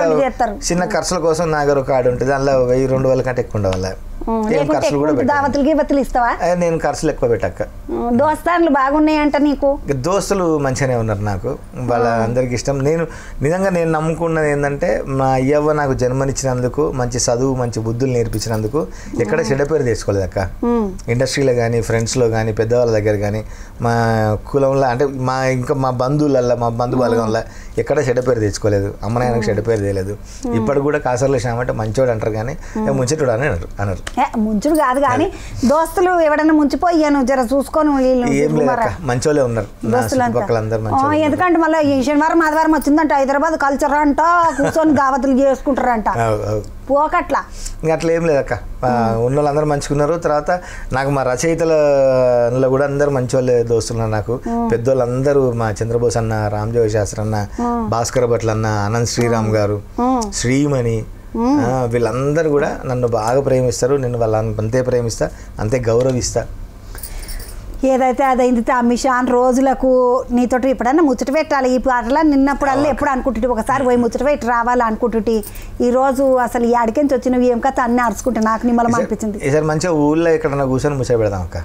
Speaker 2: చిన్న ఖర్చుల కోసం నా దగ్గర ఒక కార్డు ఉంటుంది, అందులో 1000-2000 కంటే ఎక్కువ ఉండవు. నేను ఖర్చులు ఎక్కువ పెట్టక్క.
Speaker 1: దోస్తాన్లు బాగున్నాయంట నీకు?
Speaker 2: దోస్తులు మంచిగానే ఉన్నారు నాకు, వాళ్ళ అందరికి ఇష్టం. నేను నిజంగా నేను నమ్ముకున్నది ఏంటంటే మా అయ్యవ్వ నాకు జన్మనిచ్చినందుకు, మంచి చదువు మంచి బుద్ధులు నేర్పించినందుకు ఎక్కడ చెడ్డ పేరు తెచ్చుకోలేదు అక్క. ఇండస్ట్రీలో కానీ ఫ్రెండ్స్లో కానీ పెద్దవాళ్ళ దగ్గర కానీ మా కులంలో అంటే మా బంధువులల్లో మా బంధు బలగంలో ఎక్కడ చెడ్డ పేరు తెచ్చుకోలేదు. అమ్మ నాయనకు చెడ్డ పేరు తెలియదు. ఇప్పటికి కూడా కాసర్లో శ్యామంటే మంచోడు అంటారు కానీ ముంచెటోడు అని అన్నారు.
Speaker 1: ముంచుడు కాదు కానీ దోస్తులు ఎవడన్నా ముంచిపోయాను జర చూసుకొని
Speaker 2: మంచోళ్ళే ఉన్నారు దోస్తులు.
Speaker 1: ఎందుకంటే మళ్ళీ ఈ శనివారం ఆదివారం వచ్చిందంట హైదరాబాద్ కల్చర్ అంట, కూర్చొని దావతులు చేసుకుంటారంట. పోకట్లా
Speaker 2: ఇంకా అట్లా ఏం లేదక్క, ఉన్న వాళ్ళందరూ మంచుకున్నారు. తర్వాత నాకు మా రచయితలలో కూడా అందరూ మంచి వాళ్ళే దోస్తులు. నాకు పెద్దోళ్ళందరూ మా చంద్రబోస్ అన్న, రామజోగి శాస్త్రి అన్న, భాస్కర భట్ల అన్న, అనంత్ శ్రీరామ్ గారు, శ్రీమణి, వీళ్ళందరూ కూడా నన్ను బాగా ప్రేమిస్తారు. నేను వాళ్ళని అంతే ప్రేమిస్తా, అంతే గౌరవిస్తా.
Speaker 1: ఏదైతే అదైంది తమ్మిషాన్ రోజులకు నీతో ఎప్పుడన్నా ముచ్చట పెట్టాలి. ఈ పాటలా నిన్నప్పుడల్లా ఎప్పుడు అనుకుంటుంటే ఒకసారి పోయి ముచ్చట పెట్టి రావాలి అనుకుంటుంటే ఈరోజు అసలు ఈ అడికించి వచ్చినవి ఏం కథ అన్నీ అరుచుకుంటే నాకు నిమ్మలం అనిపించింది.
Speaker 2: ఈసారి మంచిగా ఊళ్ళో ఎక్కడన్నా కూర్చొని ముచ్చట పెడదాం అక్క.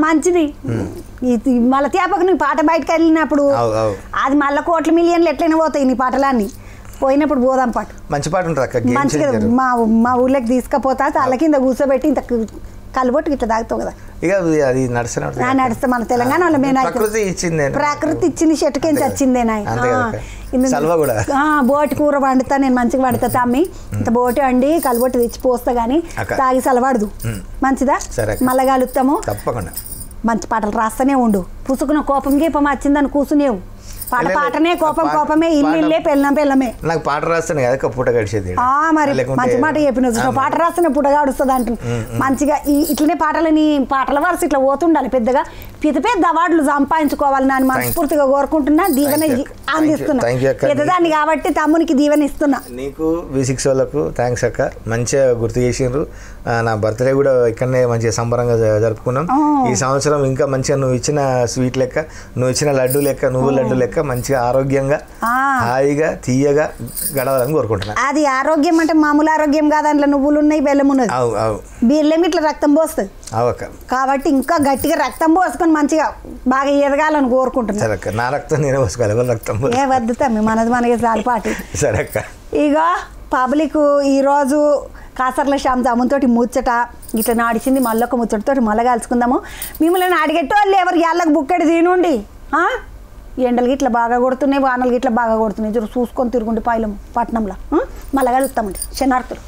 Speaker 1: మంచిది. మళ్ళీ తేపకు నీ పాట బయటకు వెళ్ళినప్పుడు అది మళ్ళీ కోట్ల మిలియన్లు ఎట్లయినా పోతాయి నీ పాటలన్నీ. పోయినప్పుడు పోదాం పాట,
Speaker 2: మంచి పాట ఉంటుంది అక్క.
Speaker 1: మంచిగా మా ఊళ్ళకి తీసుకుపోతా తల కింద కూర్చోబెట్టి ఇంత కలుబొట్టు ఇట్లా తాగుతావు కదా.
Speaker 2: ఇక అది నడుస్తా
Speaker 1: మన తెలంగాణలో
Speaker 2: ప్రకృతి
Speaker 1: ఇచ్చింది చెట్టుకేంచి వచ్చిందేనా. బోటి కూర వండుతా నేను మంచిగా వండుతా తమ్మి. ఇంత బోటి వండి కలుబొట్టు తెచ్చి పోస్తా గానీ తాగి సలవాడదు. మంచిదా? మళ్ళా కలుపుతాము.
Speaker 2: తప్పకుండా
Speaker 1: మంచి పాటలు రాస్తూనే ఉండు. పుసుకున్న కోపం గీపం వచ్చిందని కూర్చునేవు. పాట పాటనే, కోపం కోపమే, ఇల్లు ఇల్లే, పెళ్ళం పెళ్ళమే.
Speaker 2: నాకు పాట రాస్తాను కదా పూట గడిచేది.
Speaker 1: మరి మంచి మాట చెప్పిన, పాట రాస్తేనే పూట గడుస్తుంది అంటుంది. మంచిగా ఇట్లనే పాటల వరుస ఇట్లా పోతుండాలి. పెద్దగా పెద్ద అవార్డులు సంపాదించుకోవాలని అని మనస్ఫూర్తిగా కోరుకుంటున్నా. దీవెన అందిస్తున్నా పెద్దదాన్ని కాబట్టి తమ్మునికి దీవెన ఇస్తున్నా.
Speaker 2: నీకు V6 వాళ్ళకు థ్యాంక్స్ అక్క, మంచిగా గుర్తు చేసిండ్రు. నా బర్త్డే కూడా ఇక్కడనే మంచిగా సంబరంగా జరుపుకున్నాం. ఈ సంవత్సరం ఇంకా మంచిగా నువ్వు ఇచ్చిన స్వీట్ లెక్క, నువ్వు ఇచ్చిన లడ్డు లెక్క, నువ్వు లడ్డు లెక్క మంచిగా ఆరోగ్యంగా హాయిగా తీయగా గడవాలని కోరుకుంటున్నా.
Speaker 1: అది ఆరోగ్యం అంటే మామూలు ఆరోగ్యం కాదు, అందులో నువ్వులు ఉన్నాయి, బెల్లం ఉన్నది, బెల్లం ఇట్లా రక్తం పోస్తుంది కాబట్టి ఇంకా గట్టిగా రక్తం పోసుకొని మంచిగా బాగా ఎదగాలని కోరుకుంటున్నా.
Speaker 2: నా రక్తం నేనే పోసుకోవాలి, రక్తం
Speaker 1: ఏ వద్దు తమ్మి, మనది మనకి చాలు పాటి.
Speaker 2: సరే అక్క.
Speaker 1: ఇక పబ్లిక్ ఈరోజు కాసర్ల శ్యామ్ తమ్ముతోటి ముచ్చట ఇట్లా నాడిచింది. మళ్ళొక ముచ్చటతోటి మళ్ళీ కలుసుకుందాము. మిమ్మల్ని అడిగేటోళ్ళు ఎవరు ఎళ్ళకి బుక్కడి తినుండి. ఎండలు గిట్లా బాగా కొడుతున్నాయి, వానలు గిట్లా బాగా కొడుతున్నాయి, చూసుకొని తిరుగుండి పైలం పట్టణంలో. మళ్ళీ కలుస్తామండి శనార్థులు.